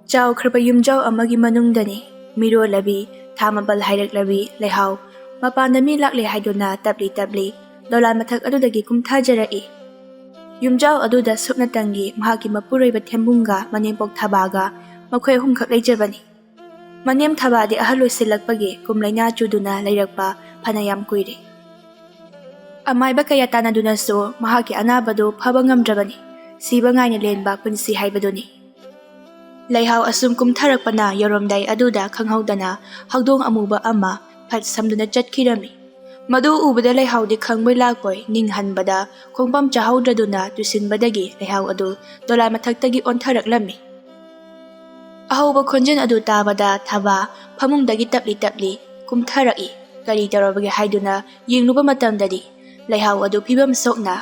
ꯆꯥꯎꯈ꯭ꯔꯕ ꯌꯨꯝꯖꯥꯎ ꯑꯃꯒꯤ ꯃꯅꯨꯡꯗꯅꯤ ꯃꯤꯔꯣꯜꯂꯕꯤ ꯊꯥꯃꯕꯜ ꯍꯥꯏꯔꯛꯂꯕꯤ ꯂꯩꯍꯥꯎ ꯃꯄꯥꯟꯗ ꯃꯤ ꯂꯥꯛꯂꯦ ꯍꯥꯏꯗꯨꯅ ꯇꯞꯂꯤ ꯇꯞꯂꯤ ꯗꯣꯂꯥꯟ ꯃꯊꯛ ꯑꯗꯨꯗꯒꯤ ꯀꯨꯝꯊꯖꯔꯛꯏ꯫ ꯌꯨꯝꯖꯥꯎ ꯑꯗꯨꯗ ꯁꯨꯞꯅꯇꯪꯒꯤ ꯃꯍꯥꯛꯀꯤ ꯃꯄꯨꯔꯣꯏꯕ ꯊꯦꯝꯕꯨꯡꯒ ꯃꯅꯦꯝꯄꯣꯛ ꯊꯕꯥꯒ ꯃꯈꯣꯏ ꯑꯍꯨꯝꯈꯛ ꯂꯩꯖꯕꯅꯤ꯫ ꯃꯅꯦꯝ ꯊꯕꯥꯗꯤ ꯑꯍꯜ ꯑꯣꯏꯁꯤꯜꯂꯛꯄꯒꯤ ꯀꯨꯝꯂꯩꯅꯥ ꯆꯨꯗꯨꯅ ꯂꯩꯔꯛꯄ ꯐꯅꯌꯥꯝ ꯀꯨꯏꯔꯦ꯫ ꯑꯃꯥꯏꯕ ꯀꯌꯥ ꯇꯥꯟꯅꯗꯨꯅꯁꯨ ꯃꯍꯥꯛꯀꯤ ꯑꯅꯥꯕꯗꯨ ꯐꯕ ꯉꯝꯗ꯭ꯔꯕꯅꯤ꯫ ꯁꯤꯕ ꯉꯥꯏꯅ ꯂꯦꯟꯕ ꯄꯨꯟꯁꯤ ꯍꯥꯏꯕꯗꯨꯅꯤ꯫ ꯂꯩꯍꯥꯎ ꯑꯁꯨꯝ ꯀꯨꯝꯊꯔꯛꯄꯅ ꯌꯧꯔꯝꯗꯥꯏ ꯑꯗꯨꯗ ꯈꯪꯍꯧꯗꯅ ꯍꯧꯗꯣꯡ ꯑꯃꯨꯕ ꯑꯃ ꯐꯠ ꯁꯝꯗꯨꯅ ꯆꯠꯈꯤꯔꯝꯃꯤ꯫ ꯃꯗꯨ ꯎꯕꯗ ꯂꯩꯍꯥꯎꯗꯤ ꯈꯪꯕꯣꯏ ꯂꯥꯛꯄꯣꯏ ꯅꯤꯡꯍꯟꯕꯗ ꯈꯣꯡꯐꯝ ꯆꯥꯍꯧꯗ꯭ꯔꯗꯨꯅ ꯇꯨꯁꯤꯟꯕꯗꯒꯤ ꯂꯩꯍꯥꯎ ꯑꯗꯨ ꯗꯣꯂꯥꯟ ꯃꯊꯛꯇꯒꯤ ꯑꯣꯟꯊꯔꯛꯂꯝꯃꯤ꯫ ꯑꯍꯧꯕ ꯈꯣꯟꯖꯦꯜ ꯑꯗꯨ ꯇꯥꯕꯗ ꯊꯕꯥ ꯐꯃꯨꯡꯗꯒꯤ ꯇꯞꯂꯤ ꯇꯞꯂꯤ ꯀꯨꯝꯊꯔꯛꯏ꯫ ꯀꯔꯤ ꯇꯧꯔꯕꯒꯦ ꯍꯥꯏꯗꯨꯅ ꯌꯦꯡꯂꯨꯕ ꯃꯇꯝꯗꯗꯤ ꯂꯩꯍꯥꯎ ꯑꯗꯨ ꯐꯤꯕꯝ ꯁꯣꯛꯅ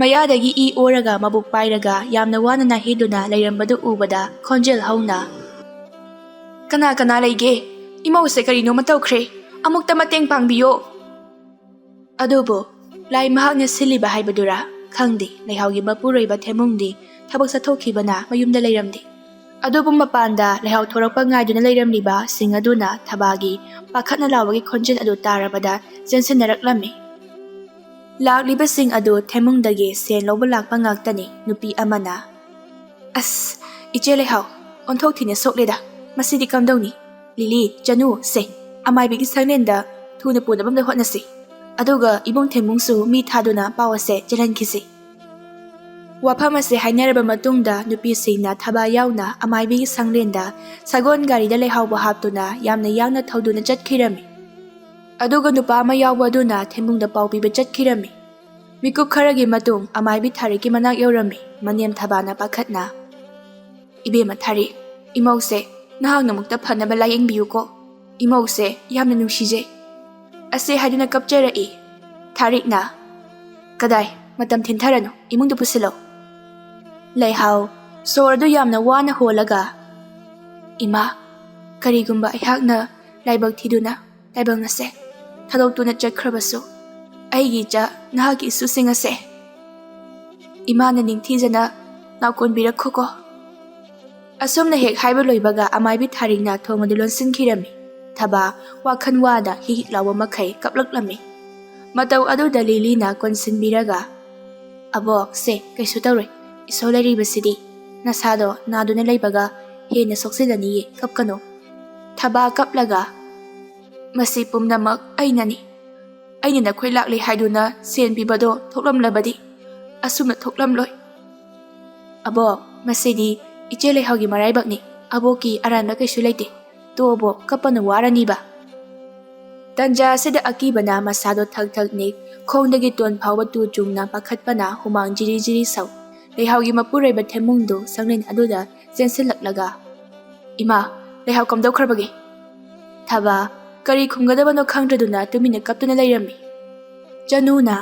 ꯃꯌꯥꯗꯒꯤ ꯏ ꯑꯣꯔꯒ ꯃꯕꯨꯛ ꯄꯥꯏꯔꯒ ꯌꯥꯝꯅ ꯋꯥꯅ ꯅꯥꯍꯦꯗꯨꯅ ꯂꯩꯔꯝꯕꯗꯨ ꯎꯕꯗ ꯈꯣꯟꯖꯦꯜ ꯍꯧꯅ "ꯀꯅꯥ ꯀꯅꯥ ꯂꯩꯒꯦ? ꯏꯃꯧꯁꯦ ꯀꯔꯤꯅꯣꯃ ꯇꯧꯈ꯭ꯔꯦ, ꯑꯃꯨꯛꯇ ꯃꯇꯦꯡ ꯄꯥꯡꯕꯤꯌꯣ!" ꯑꯗꯨꯕꯨ ꯂꯥꯏ ꯃꯍꯥꯛꯅ ꯁꯤꯜꯂꯤꯕ ꯍꯥꯏꯕꯗꯨꯔꯥ ꯈꯪꯗꯦ ꯂꯩꯍꯥꯎꯒꯤ ꯃꯄꯨꯔꯣꯏꯕ ꯊꯦꯝꯕꯨꯡꯗꯤ ꯊꯕꯛ ꯆꯠꯊꯣꯛꯈꯤꯕꯅ ꯃꯌꯨꯝꯗ ꯂꯩꯔꯝꯗꯦ꯫ ꯑꯗꯨꯕꯨ ꯃꯄꯥꯟꯗ ꯂꯩꯍꯥꯎ ꯊꯣꯔꯛꯄ ꯉꯥꯏꯗꯨꯅ ꯂꯩꯔꯝꯂꯤꯕ ꯁꯤꯡ ꯑꯗꯨꯅ ꯊꯕꯥꯒꯤ ꯄꯥꯈꯠꯅ ꯂꯥꯎꯕꯒꯤ ꯈꯣꯟꯖꯦꯜ ꯑꯗꯨ ꯇꯥꯔꯕꯗ ꯆꯦꯟꯁꯤꯟꯅꯔꯛꯂꯝꯃꯤ꯫ ꯂꯥꯛꯂꯤꯕꯁꯤꯡ ꯑꯗꯨ ꯊꯦꯝꯕꯨꯡꯗꯒꯤ ꯁꯦꯟ ꯂꯧꯕ ꯂꯥꯛꯄ ꯉꯥꯛꯇꯅꯤ꯫ ꯅꯨꯄꯤ ꯑꯃꯅ "ꯑꯁ ꯏꯆꯦ ꯂꯩꯍꯥꯎ ꯑꯣꯟꯊꯣꯛꯊꯤꯅ ꯁꯣꯛꯂꯦꯗ, ꯃꯁꯤꯗꯤ ꯀꯝꯗꯧꯅꯤ? ꯂꯤꯂꯤ, ꯆꯅꯨ, ꯁꯦ ꯑꯃꯥꯏꯕꯤꯒꯤ ꯁꯪꯂꯦꯟꯗ ꯊꯨꯅ ꯄꯨꯅꯕ ꯑꯝꯇ ꯍꯣꯠꯅꯁꯤ, ꯑꯗꯨꯒ ꯏꯕꯨꯡ ꯊꯦꯝꯕꯨꯡꯁꯨ ꯃꯤ ꯊꯥꯗꯨꯅ ꯄꯥꯎ ꯑꯁꯦ ꯆꯦꯜꯍꯟꯈꯤꯁꯤ." ꯋꯥꯐꯝ ꯑꯁꯤ ꯍꯥꯏꯅꯔꯕ ꯃꯇꯨꯡꯗ ꯅꯨꯄꯤꯁꯤꯡꯅ ꯊꯕꯥ ꯌꯥꯎꯅ ꯑꯃꯥꯏꯕꯤꯒꯤ ꯁꯪꯂꯦꯟꯗ ꯁꯒꯣꯜ ꯒꯥꯔꯤꯗ ꯂꯩꯍꯥꯎꯕ ꯍꯥꯞꯇꯨꯅ ꯌꯥꯝꯅ ꯌꯥꯡꯅ ꯊꯧꯗꯨꯅ ꯆꯠꯈꯤꯔꯝꯃꯤ꯫ ꯑꯗꯨꯒ ꯅꯨꯄꯥ ꯑꯃ ꯌꯥꯎꯕ ꯑꯗꯨꯅ ꯊꯦꯝꯕꯨꯡꯗ ꯄꯥꯎ ꯄꯤꯕ ꯆꯠꯈꯤꯔꯝꯃꯤ꯫ ꯃꯤꯀꯨꯞ ꯈꯔꯒꯤ ꯃꯇꯨꯡ ꯑꯃꯥꯏꯕꯤ ꯊꯥꯔꯤꯛꯀꯤ ꯃꯅꯥꯛ ꯌꯧꯔꯝꯃꯤ꯫ ꯃꯅꯦꯝ ꯊꯕꯥꯅ ꯄꯥꯈꯠꯅ "ꯏꯕꯦꯝꯃ ꯊꯥꯔꯤꯛ, ꯏꯃꯧꯁꯦ ꯅꯍꯥꯛꯅ ꯑꯃꯨꯛꯇ ꯐꯅꯕ ꯂꯥꯌꯦꯡꯕꯤꯌꯨꯀꯣ, ꯏꯃꯧꯁꯦ ꯌꯥꯝꯅ ꯅꯨꯡꯁꯤꯖꯩ" ꯑꯁꯦ ꯍꯥꯏꯗꯨꯅ ꯀꯞꯆꯔꯛꯏ꯫ ꯊꯥꯔꯤꯛꯅ "ꯀꯗꯥꯏ, ꯃꯇꯝ ꯊꯤꯟꯊꯔꯅꯨ, ꯏꯃꯨꯡꯗ ꯄꯨꯁꯤꯜꯂꯣ." ꯂꯩꯍꯥꯎ ꯁꯣꯔ ꯑꯗꯨ ꯌꯥꯝꯅ ꯋꯥꯅ ꯍꯣꯜꯂꯒ "ꯏꯃꯥ, ꯀꯔꯤꯒꯨꯝꯕ ꯑꯩꯍꯥꯛꯅ ꯂꯥꯏꯕꯛ ꯊꯤꯗꯨꯅ ꯇꯥꯏꯕꯪ ꯑꯁꯦ ꯊꯥꯗꯣꯛꯇꯨꯅ ꯆꯠꯈ꯭ꯔꯕꯁꯨ ꯑꯩꯒꯤ ꯏꯆꯥ ꯅꯍꯥꯛꯀꯤ ꯏꯁꯨꯁꯤꯡ ꯑꯁꯦ ꯏꯃꯥꯅ ꯅꯤꯡꯊꯤꯖꯅ ꯅꯥꯎꯀꯣꯟꯕꯤꯔꯛꯈꯣꯀꯣ." ꯑꯁꯨꯝꯅ ꯍꯦꯛ ꯍꯥꯏꯕ ꯂꯣꯏꯕꯒ ꯑꯃꯥꯏꯕꯤ ꯊꯥꯔꯤꯛꯅ ꯊꯣꯡ ꯑꯗꯨ ꯂꯣꯟꯁꯤꯟꯈꯤꯔꯝꯃꯤ꯫ ꯊꯕꯥ ꯋꯥꯈꯜ ꯋꯥꯅ ꯍꯤꯛ ꯍꯤꯛ ꯂꯥꯎꯕ ꯃꯈꯩ ꯀꯞꯂꯛꯂꯝꯃꯤ꯫ ꯃꯇꯧ ꯑꯗꯨꯗ ꯂꯤꯂꯤꯅ ꯀꯣꯟꯁꯤꯟꯕꯤꯔꯒ "ꯑꯕꯣꯛ, ꯁꯦ ꯀꯩꯁꯨ ꯇꯧꯔꯣꯏ, ꯏꯁꯣꯔ ꯂꯩꯔꯤꯕꯁꯤꯗꯤ, ꯅꯁꯥꯗꯣ ꯅꯥꯗꯨꯅ ꯂꯩꯕꯒ ꯍꯦꯟꯅ ꯁꯣꯛꯆꯤꯜꯂꯅꯤꯌꯦ, ꯀꯞꯀꯅꯨ." ꯊꯕꯥ ꯀꯞꯂꯒ "ꯃꯁꯤ ꯄꯨꯝꯅꯃꯛ ꯑꯩꯅꯅꯤ. ꯑꯩꯅ ꯅꯈꯣꯏ ꯂꯥꯛꯂꯦ ꯍꯥꯏꯗꯨꯅ ꯁꯦꯟ ꯄꯤꯕꯗꯣ ꯊꯣꯛꯂꯝꯂꯕꯗꯤ ꯑꯁꯨꯝꯅ ꯊꯣꯛꯂꯝꯂꯣꯏ. ꯑꯕꯣꯛ, ꯃꯁꯤꯗꯤ ꯏꯆꯦ ꯂꯩꯍꯥꯎꯒꯤ ꯃꯔꯥꯏꯕꯛꯅꯤ. ꯑꯕꯣꯛꯀꯤ ꯑꯔꯥꯟꯕ ꯀꯩꯁꯨ ꯂꯩꯇꯦ. ꯇꯣꯛꯑꯣ, ꯀꯞꯄꯅ ꯋꯥꯔꯅꯤꯕ." ꯇꯟꯖꯥ ꯑꯁꯤꯗ ꯑꯀꯤꯕꯅ ꯃꯁꯥꯗꯣ ꯊꯛ ꯊꯛ ꯅꯤꯛ, ꯈꯣꯡꯗꯒꯤ ꯇꯣꯟ ꯐꯥꯎꯕ ꯇꯨ ꯆꯨꯡꯅ ꯄꯥꯈꯠꯄꯅ ꯍꯨꯃꯥꯡ ꯖꯤꯔꯤ ꯖꯤꯔꯤ ꯁꯧ, ꯂꯩꯍꯥꯎꯒꯤ ꯃꯄꯨꯔꯣꯏꯕ ꯊꯦꯝꯕꯨꯡꯗꯨ ꯁꯪꯂꯦꯟ ꯑꯗꯨꯗ ꯆꯦꯟꯁꯤꯜꯂꯛꯂꯒ "ꯏꯃꯥ, ꯂꯩꯍꯥꯎ ꯀꯝꯗꯧꯈ꯭ꯔꯕꯒꯦ?" ꯊꯕꯥ ꯀꯔꯤ ꯈꯨꯝꯒꯗꯕꯅꯣ ꯈꯪꯗ꯭ꯔꯗꯨꯅ ꯇꯨꯃꯤꯟꯅ ꯀꯞꯇꯨꯅ ꯂꯩꯔꯝꯃꯤ꯫ ꯆꯅꯨꯅ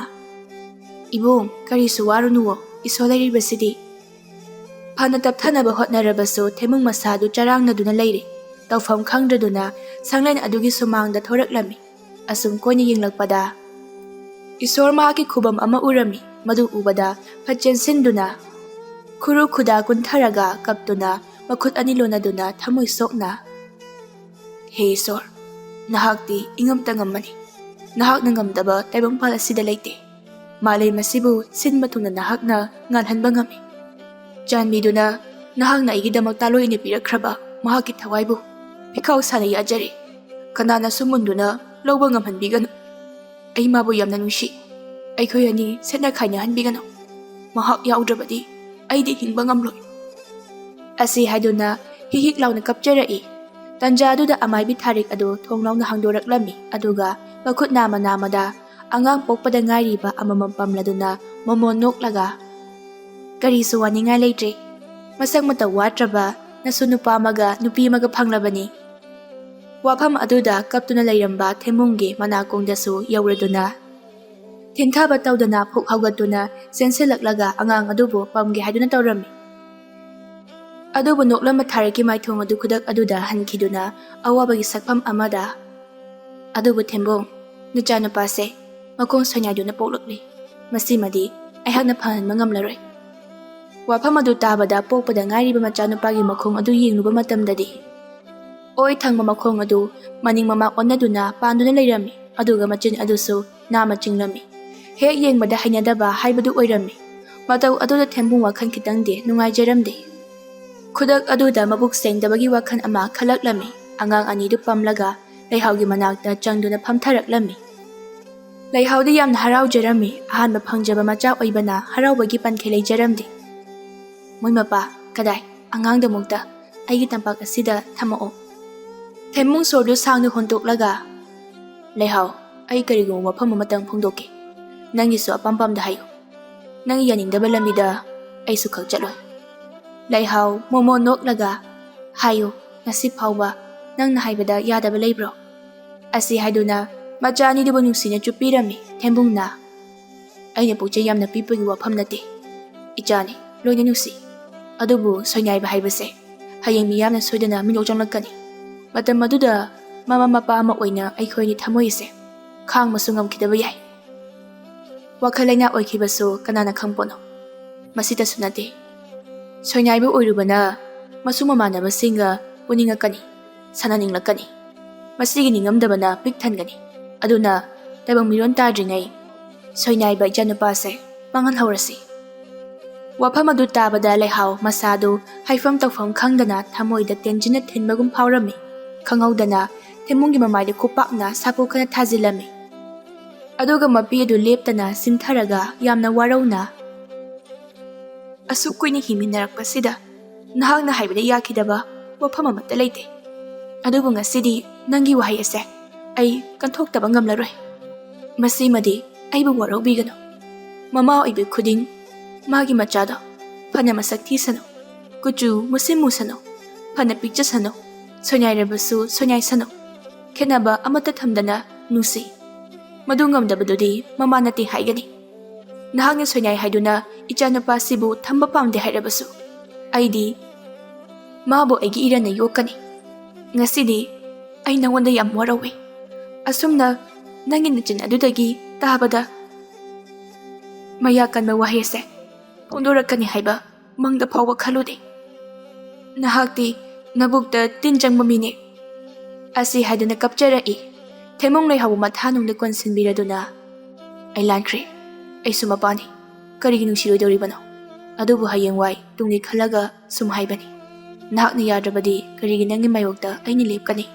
"ꯏꯕꯨꯡ, ꯀꯔꯤꯁꯨ ꯋꯥꯔꯨꯅꯨꯋꯣ, ꯏꯁꯣꯔ ꯂꯩꯔꯤꯕꯁꯤꯗꯤ." ꯐꯅ ꯇꯞꯊꯅꯕ ꯍꯣꯠꯅꯔꯕꯁꯨ ꯊꯦꯝꯕꯨꯡ ꯃꯁꯥꯗꯨ ꯆꯔꯥꯡꯅꯗꯨꯅ ꯂꯩꯔꯤ꯫ ꯇꯧꯐꯝ ꯈꯪꯗ꯭ꯔꯗꯨꯅ ꯁꯪꯂꯦꯟ ꯑꯗꯨꯒꯤ ꯁꯨꯃꯥꯡꯗ ꯊꯣꯔꯛꯂꯝꯃꯤ꯫ ꯑꯁꯨꯝ ꯀꯣꯏꯅ ꯌꯦꯡꯂꯛꯄꯗ ꯏꯁꯣꯔ ꯃꯍꯥꯛꯀꯤ ꯈꯨꯕꯝ ꯑꯃ ꯎꯔꯝꯃꯤ꯫ ꯃꯗꯨ ꯎꯕꯗ ꯐꯠ ꯆꯦꯟꯁꯤꯟꯗꯨꯅ ꯈꯨꯔꯨ ꯈꯨꯗꯥ ꯀꯨꯟꯊꯔꯒ ꯀꯞꯇꯨꯅ ꯃꯈꯨꯠ ꯑꯅꯤ ꯂꯣꯟꯅꯗꯨꯅ ꯊꯃꯣꯏ ꯁꯣꯛꯅ "ꯍꯦ ꯏꯁꯣꯔ, ꯅꯍꯥꯛꯇꯤ ꯏꯉꯝꯇ ꯉꯝꯃꯅꯤ. ꯅꯍꯥꯛꯅ ꯉꯝꯗꯕ ꯇꯥꯏꯕꯪꯄꯥꯜ ꯑꯁꯤꯗ ꯂꯩꯇꯦ. ꯃꯥꯂꯦꯝ ꯑꯁꯤꯕꯨ ꯁꯤꯟꯕ ꯊꯨꯡꯅ ꯅꯍꯥꯛꯅ ꯉꯥꯜꯍꯟꯕ ꯉꯝꯃꯤ. ꯆꯥꯟꯕꯤꯗꯨꯅ ꯅꯍꯥꯛꯅ ꯑꯩꯒꯤꯗꯃꯛ ꯇꯥꯂꯣꯏꯅ ꯄꯤꯔꯛꯈ꯭ꯔꯕ ꯃꯍꯥꯛꯀꯤ ꯊꯋꯥꯏꯕꯨ ꯐꯤꯈꯥꯎ ꯁꯥꯅ ꯌꯥꯖꯔꯤ. ꯀꯅꯥꯅꯁꯨ ꯃꯨꯟꯗꯨꯅ ꯂꯧꯕ ꯉꯝꯍꯟꯕꯤꯒꯅꯨ. ꯑꯩ ꯃꯥꯕꯨ ꯌꯥꯝꯅ ꯅꯨꯡꯁꯤ. ꯑꯩꯈꯣꯏ ꯑꯅꯤ ꯁꯦꯠꯅ ꯈꯥꯏꯅꯍꯟꯕꯤꯒꯅꯨ. ꯃꯍꯥꯛ ꯌꯥꯎꯗ꯭ꯔꯕꯗꯤ ꯑꯩꯗꯤ ꯍꯤꯡꯕ ꯉꯝꯂꯣꯏ." ꯑꯁꯤ ꯍꯥꯏꯗꯨꯅ ꯍꯤꯛ ꯍꯤꯛ ꯂꯥꯎꯅ ꯀꯞꯆꯔꯛꯏ꯫ ꯇꯟꯖꯥ ꯑꯗꯨꯗ ꯑꯃꯥꯏꯕꯤ ꯊꯥꯔꯤꯛ ꯑꯗꯨ ꯊꯣꯡ ꯂꯥꯎꯅ ꯍꯥꯡꯗꯣꯔꯛꯂꯝꯃꯤ꯫ ꯑꯗꯨꯒ ꯃꯈꯨꯠ ꯅꯥꯝꯃ ꯅꯥꯝꯃꯗ ꯑꯉꯥꯡ ꯄꯣꯛꯄꯗ ꯉꯥꯏꯔꯤꯕ ꯑꯃꯃꯝ ꯄꯝꯂꯗꯨꯅ ꯃꯣꯃꯣꯟ ꯅꯣꯛꯂꯒ "ꯀꯔꯤꯁꯨ ꯋꯥꯅꯤꯡꯉꯥꯏ ꯂꯩꯇ꯭ꯔꯦ. ꯃꯁꯛ ꯃꯇꯧ ꯋꯥꯠꯇ꯭ꯔꯕ ꯅꯁꯨ ꯅꯨꯄꯥ ꯑꯃꯒ ꯅꯨꯄꯤ ꯑꯃꯒ ꯐꯪꯂꯕꯅꯤ." ꯋꯥꯐꯝ ꯑꯗꯨꯗ ꯀꯞꯇꯨꯅ ꯂꯩꯔꯝꯕ ꯊꯦꯝꯕꯨꯡꯒꯤ ꯃꯅꯥꯀꯣꯡꯗꯁꯨ ꯌꯧꯔꯗꯨꯅ ꯊꯤꯟꯊꯥꯕ ꯇꯧꯗꯅ ꯐꯨꯛ ꯍꯧꯒꯠꯇꯨꯅ ꯆꯦꯟꯁꯤꯜꯂꯛꯂꯒ ꯑꯉꯥꯡ ꯑꯗꯨꯕꯨ ꯄꯝꯒꯦ ꯍꯥꯏꯗꯨꯅ ꯇꯧꯔꯝꯃꯤ꯫ ꯑꯗꯨꯕꯨ ꯅꯣꯛꯂꯝꯕ ꯊꯥꯔꯤꯛꯀꯤ ꯃꯥꯏꯊꯣꯡ ꯑꯗꯨ ꯈꯨꯗꯛ ꯑꯗꯨꯗ ꯍꯟꯈꯤꯗꯨꯅ ꯑꯋꯥꯕꯒꯤ ꯁꯛꯐꯝ ꯑꯃꯗ "ꯑꯗꯨꯕꯨ ꯊꯦꯝꯕꯨꯡ, ꯅꯆꯥꯅꯨꯄꯥꯁꯦ ꯃꯈꯣꯡ ꯁꯣꯏꯅꯥꯏꯗꯨꯅ ꯄꯣꯛꯂꯛꯂꯤ. ꯃꯁꯤꯃꯗꯤ ꯑꯩꯍꯥꯛꯅ ꯐꯍꯟꯕ ꯉꯝꯂꯔꯣꯏ. Wafam adu tabada pokpada ngairiba machanupagi makhong adu yengluba matamdadi oi thangba makhong adu maning mama onnaduna panduna leirami aduga machin adusu nama chinglami he yengbada hainadaba haibadu oirami matau aduda thembung wakhan kitangde nungaijaramde khudak aduda mabuk sengdabagi wakhan ama khalaklami angang ani du pamlaga leihaugi manakta changduna phamtharaklami leihaudi yamna haraujarami ahanba phangjaba macha oibana haraubagi pankhe leijaramde moi mapa kadai angang da mukta aigi tampak asida thamao themung sordu sangnu hontoklaga leihau ai karigu mafam amatang phongdoke nangi so apampam da hayo nangi yaningdaba lambida ai su khak chaloi leihau momo noklaga hayo nasi phawba nangna haibada yadaba leibro asi haiduna machani dubu nungsina chupirami thembungna aina puche yamna pipagi wafam nate ichani loina nungsi adubu soinaiba haibase hayeng miyamna soidana minok janglakani matam aduda mama mapa ama oina aikhoini thamoise khang masu ngamkhidaba yai wakhalaina oikhibasu kanana khangpono masita sunate soinaiba oirubana masu mamanaba singa uningakani sananinglakani masigi ningamdabana pikthangani aduna tabang miron tadringai soinaiba janupase pangan haurasi wafam adu tabada leihau masadu haifam tawfam khangdana thamoida tenjina thinbagum phawrami khanghaudana themunggi mamaide khupakna sapu khana thajilami aduga mapi adu leptana simtharaga yamna warauna asuk kuini himinarakpasida nahakna haibada yakhidaba wafam amata leite adubu ngasidi nangi wahai ase ai kanthokdaba ngamlaroi masimadi aibu warobigano mama oibe khuding magi machado phana masak thisano kuchu musim musano phana picture sano sonyai rebasu sonyai sano khenaba amata thamdana nusi madungam dabadudi mama nati haigani nahangna sonyai haiduna ichanapa sibu thamba pamde hairabasu aidi mabo egi irana yokani ngasidi ai nangonda yam warawi asumna nangin nachin adudagi tabada maya kanba wahese pondorakani haiba mangda phawa khalude nahakti nabukta tinjangba mine asi haiduna kapchara I themong lei hawu mathanung le konsinbiraduna ai lankhre ai sumapani karigi nungsiroi adubu hayengwai tungni khalaga sum haibani nahakni yadrabadi karigi nangi mayokta aini lepkani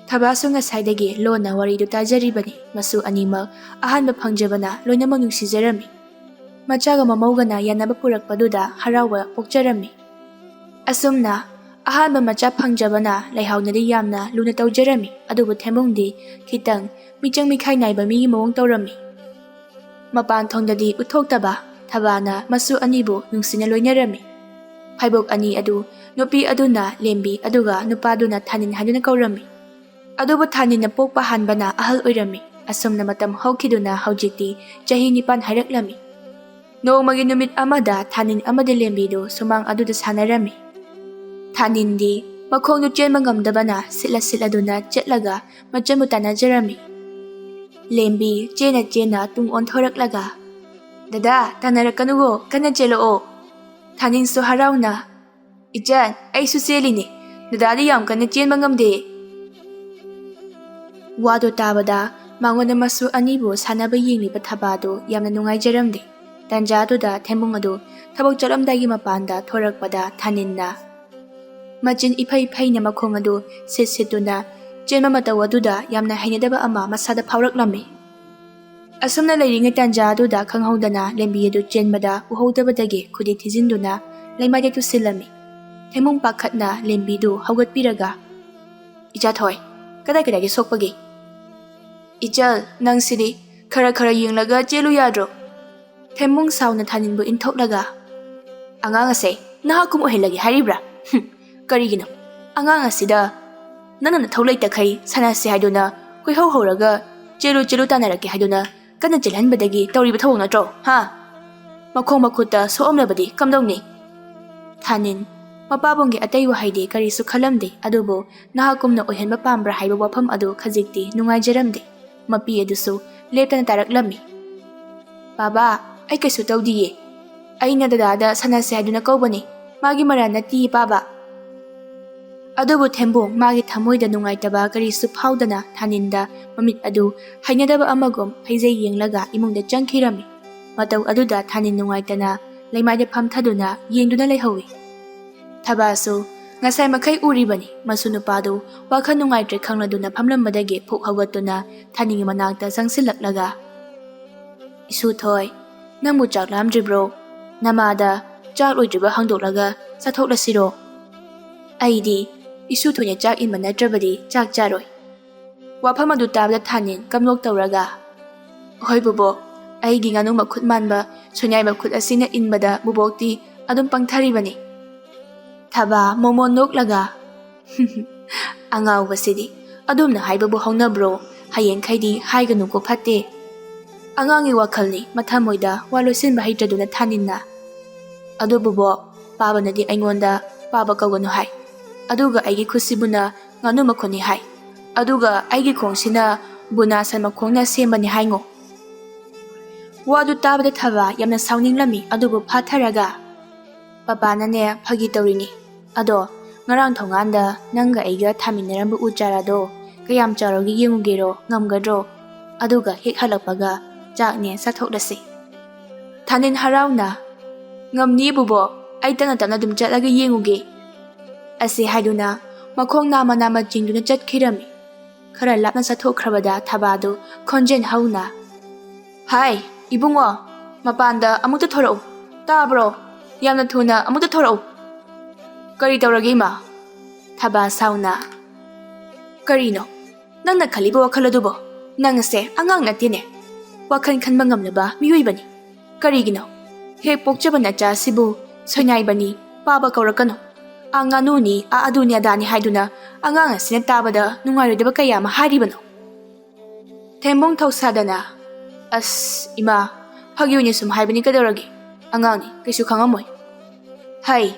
thabasunga saidagi lona wari du tajaribani masu anima ahanba phangjabana loinamang nungsijarami machaga mamaugana yanaba purakpaduda harawa pokjarami asumna ahanba macha phangjabana leihaunadi yamna luna tawjarami adubu themungdi khitang michang mikhai naiba mi mawong tawrami mapan thongdadi uthoktaba thabana masu anibu nungsina loinarami phaibok ani adu nupi aduna lembi aduga nupaduna thanin haduna kaurami adubu thanina pokpa hanbana ahal oirami asumna matam hawkhiduna hawjikti chahi nipan hairaklami Nomagi numit amada thanin amade lembido sumang aduda sanarami thanindi makhongnu chenma ngamdabana sila siladuna chetlaga machamu tanajarami lembi chena tung onthoraklaga dada tanarakanugo kana chelo thanin so harauna ichan ai su selini dada yam kana chenma ngamde wado tabada mangona masu anibu sanaba yingliba thabado yamna nungaijaramde Tanjaduda thembung adu thabok chalamdagi mapanda thorakpada thaninna machin iphai na makhong adu situna chenma mataw aduda yamna hainadaba ama masada phawraklami asumna leiringa tanjaduda khanghaudana lembi adu chenbada uhodabadagi khudi thijinduna leimaide tu silami themung pakhatna lembi du haugatpiraga icha thoi kadai gi sokpagi ichal nang sidi khara yenglaga chelu yadro themung sauna thaninbu inthoklaga angang ase nahakum ohelagi haribra karigino angang asida nanana tholai takhai sanase haiduna koi horaga chelu tanaraki haiduna kana jelhanbadagi tawriba thawng natro ha makhong makhuta soomlabadi kamdongni thanin mapabonggi atai wahaidi karisu khalamde adubo nahakumna ohenba pambra haiba wafam adu khajikti nungaijaramde mapi adusu leptana taraklami baba ai kaisu tawdiye ꯑꯩꯅ ꯗꯗꯥꯗ ꯁꯥꯟꯅꯁꯦ ꯍꯥꯏꯗꯨꯅ ꯀꯧꯕꯅꯤ, ꯃꯥꯒꯤ ꯃꯔꯥꯟ ꯅꯠꯇꯤꯌꯦ ꯄꯥꯕ꯫ ꯑꯗꯨꯕꯨ ꯊꯦꯝꯕꯨꯡ ꯃꯥꯒꯤ ꯊꯃꯣꯏꯗ ꯅꯨꯡꯉꯥꯏꯇꯕ ꯀꯔꯤꯁꯨ ꯐꯥꯎꯗꯅ ꯊꯥꯅꯤꯟꯗ ꯃꯃꯤꯠ ꯑꯗꯨ ꯍꯩꯅꯗꯕ ꯑꯃꯒꯨꯝ ꯐꯩꯖꯩ ꯌꯦꯡꯂꯒ ꯏꯃꯨꯡꯗ ꯆꯪꯈꯤꯔꯝꯃꯤ꯫ ꯃꯇꯧ ꯑꯗꯨꯗ ꯊꯥꯅꯤꯟ ꯅꯨꯡꯉꯥꯏꯇꯅ ꯂꯩꯃꯥꯏꯗ ꯐꯝꯊꯗꯨꯅ ꯌꯦꯡꯗꯨꯅ ꯂꯩꯍꯧꯏ꯫ ꯊꯕꯥꯁꯨ ꯉꯁꯥꯏ ꯃꯈꯩ ꯎꯔꯤꯕꯅꯤ ꯃꯁꯨ ꯅꯨꯄꯥꯗꯨ ꯋꯥꯈꯜ ꯅꯨꯡꯉꯥꯏꯇ꯭ꯔꯦ ꯈꯪꯂꯗꯨꯅ ꯐꯝꯂꯝꯕꯗꯒꯤ ꯐꯨꯛ ꯍꯧꯒꯠꯇꯨꯅ ꯊꯥꯅꯤꯟꯒꯤ ꯃꯅꯥꯛꯇ ꯆꯪꯁꯤꯜꯂꯛꯂꯒ, "ꯏꯁꯨꯊꯣꯏ, ꯅꯪꯕꯨ ꯆꯥꯛ ꯂꯥꯝꯗ꯭ꯔꯤꯕ꯭ꯔꯣ? ꯅꯃꯥꯗ ꯆꯥꯛ ꯂꯣꯏꯗ꯭ꯔꯤꯕ ꯍꯪꯗꯣꯛꯂꯒ ꯆꯥꯊꯣꯛꯂꯁꯤꯔꯣ?" "ꯑꯩꯗꯤ ꯏꯁꯨꯊꯣꯏꯅ ꯆꯥꯛ ꯏꯟꯕ ꯅꯠꯇ꯭ꯔꯕꯗꯤ ꯆꯥꯛ ꯆꯥꯔꯣꯏ." ꯋꯥꯐꯝ ꯑꯗꯨ ꯇꯥꯕꯗ ꯊꯥꯅꯤꯟ ꯀꯝꯂꯣꯛ ꯇꯧꯔꯒ, "ꯍꯣꯏ ꯕꯨꯕꯣꯛ, ꯑꯩꯒꯤ ꯉꯥꯅꯨ ꯃꯈꯨꯠ ꯃꯥꯟꯕ ꯁꯣꯏꯅꯥꯏꯕ ꯈꯨꯠ ꯑꯁꯤꯅ ꯏꯟꯕꯗ ꯕꯨꯕꯣꯛꯇꯤ ꯑꯗꯨꯝ ꯄꯪꯊꯔꯤꯕꯅꯤ." ꯊꯕꯥ ꯃꯣꯃꯣꯟ ꯅꯣꯛꯂꯒ, "ꯑꯉꯥꯎꯕꯁꯤꯗꯤ, ꯑꯗꯨꯝꯅ ꯍꯥꯏꯕꯕꯨ ꯍꯧꯅꯕ꯭ꯔꯣ? ꯍꯌꯦꯡꯈꯩꯗꯤ ꯍꯥꯏꯒꯅꯨꯀꯣ ꯐꯠꯇꯦ." "ꯑꯉꯥꯡꯒꯤ ꯋꯥꯈꯜꯅꯤ, ꯃꯊꯃꯣꯏꯗ ꯋꯥ ꯂꯣꯏꯁꯤꯟꯕ ꯍꯩꯇ꯭ꯔꯗꯨꯅ ꯊꯥꯅꯤꯟꯅ." "ꯑꯗꯨ ꯕꯨꯕꯣꯛ, ꯄꯥꯕꯅꯗꯤ ꯑꯩꯉꯣꯟꯗ ꯄꯥꯕ ꯀꯧꯒꯅꯨ ꯍꯥꯏ, ꯑꯗꯨꯒ ꯑꯩꯒꯤ ꯈꯨꯠꯁꯤꯕꯨꯅ ꯉꯥꯅꯨ ꯃꯈꯨꯠꯅꯤ ꯍꯥꯏ, ꯑꯗꯨꯒ ꯑꯩꯒꯤ ꯈꯣꯡꯁꯤꯅ ꯕꯨꯅꯥ ꯁꯟ ꯃꯈꯣꯡꯅ ꯁꯦꯝꯕꯅꯤ ꯍꯥꯏꯉꯣ." ꯋꯥꯗꯨ ꯇꯥꯕꯗ ꯊꯕꯥ ꯌꯥꯝꯅ ꯁꯥꯎꯅꯤꯡꯂꯝꯃꯤ, ꯑꯗꯨꯕꯨ ꯐꯥꯊꯔꯒ, "ꯄꯄꯥꯅꯅꯦ ꯐꯥꯒꯤ ꯇꯧꯔꯤꯅꯤ. ꯑꯗꯣ ꯉꯔꯥꯡ ꯊꯣꯡꯒꯥꯟꯗ ꯅꯪꯒ ꯑꯩꯒ ꯊꯥꯃꯤꯟꯅꯔꯝꯕ ꯎ ꯆꯥꯔꯥꯗꯣ ꯀꯌꯥꯝ ꯆꯥꯎꯔꯒꯦ ꯌꯦꯡꯉꯨꯒꯦꯔꯣ, ꯉꯝꯒꯗ꯭ꯔꯣ? ꯑꯗꯨꯒ ꯍꯦꯛ ꯍꯜꯂꯛꯄꯒ ꯆꯥꯛꯅꯦ ꯆꯥꯊꯣꯛꯂꯁꯤ." ꯊꯥꯅꯤꯟ ꯍꯔꯥꯎꯅ, "ꯉꯝꯅꯤꯌꯦ ꯕꯨꯕꯣꯛ, ꯑꯩ ꯇꯞꯅ ꯇꯞꯅ ꯑꯗꯨꯝ ꯆꯠꯂꯒ ꯌꯦꯡꯉꯨꯒꯦ." ꯑꯁꯤ ꯍꯥꯏꯗꯨꯅ ꯃꯈꯣꯡ ꯅꯥꯝꯃ ꯅꯥꯝꯃ ꯆꯤꯡꯗꯨꯅ ꯆꯠꯈꯤꯔꯝꯃꯤ꯫ ꯈꯔ ꯂꯥꯞꯅ ꯆꯠꯊꯣꯛꯈ꯭ꯔꯕꯗ ꯊꯕꯥꯗꯨ ꯈꯣꯟꯖꯦꯜ ꯍꯧꯅ, "ꯍꯥꯏ ꯏꯕꯨꯡꯉꯣ, ꯃꯄꯥꯟꯗ ꯑꯃꯨꯛꯇ ꯊꯣꯔꯛꯎ, ꯇꯥꯕ꯭ꯔꯣ? ꯌꯥꯝꯅ ꯊꯨꯅ ꯑꯃꯨꯛꯇ ꯊꯣꯔꯛꯎ." "ꯀꯔꯤ ꯇꯧꯔꯒꯦ ꯏꯃꯥ?" ꯊꯕꯥ ꯁꯥꯎꯅ, "ꯀꯔꯤꯅꯣ ꯅꯪꯅ ꯈꯜꯂꯤꯕ ꯋꯥꯈꯜ ꯑꯗꯨꯕꯣ? ꯅꯪꯁꯦ ꯑꯉꯥꯡ ꯅꯠꯇꯦꯅꯦ, ꯋꯥꯈꯜ ꯈꯟꯕ ꯉꯝꯂꯕ ꯃꯤꯑꯣꯏꯕꯅꯤ꯫ ꯀꯔꯤꯒꯤꯅꯣ ꯍꯦꯛ ꯄꯣꯛꯆꯕ ꯅꯆꯥꯁꯤꯕꯨ ꯁꯣꯏꯅꯥꯏꯕꯅꯤ, ꯄꯥꯕ ꯀꯧꯔꯛꯀꯅꯨ, ꯉꯥꯅꯨꯅꯤ, ꯑꯗꯨꯅꯤ ꯑꯗꯥꯅꯤ ꯍꯥꯏꯗꯨꯅ ꯑꯉꯥꯡ ꯑꯁꯤꯅ ꯇꯥꯕꯗ ꯅꯨꯡꯉꯥꯏꯔꯣꯏꯗꯕ ꯀꯌꯥ ꯑꯃ ꯍꯥꯏꯔꯤꯕꯅꯣ?" ꯊꯦꯝꯕꯨꯡ ꯊꯧꯁꯥꯗꯅ, "ꯑꯁ ꯏꯃꯥ, ꯐꯥꯒꯤ ꯑꯣꯏꯅ ꯁꯨꯝ ꯍꯥꯏꯕꯅꯤ, ꯀꯩꯗꯧꯔꯒꯦ? ꯑꯉꯥꯡꯅꯤ, ꯀꯩꯁꯨ ꯈꯪꯉꯝꯃꯣꯏ." "ꯍꯩ,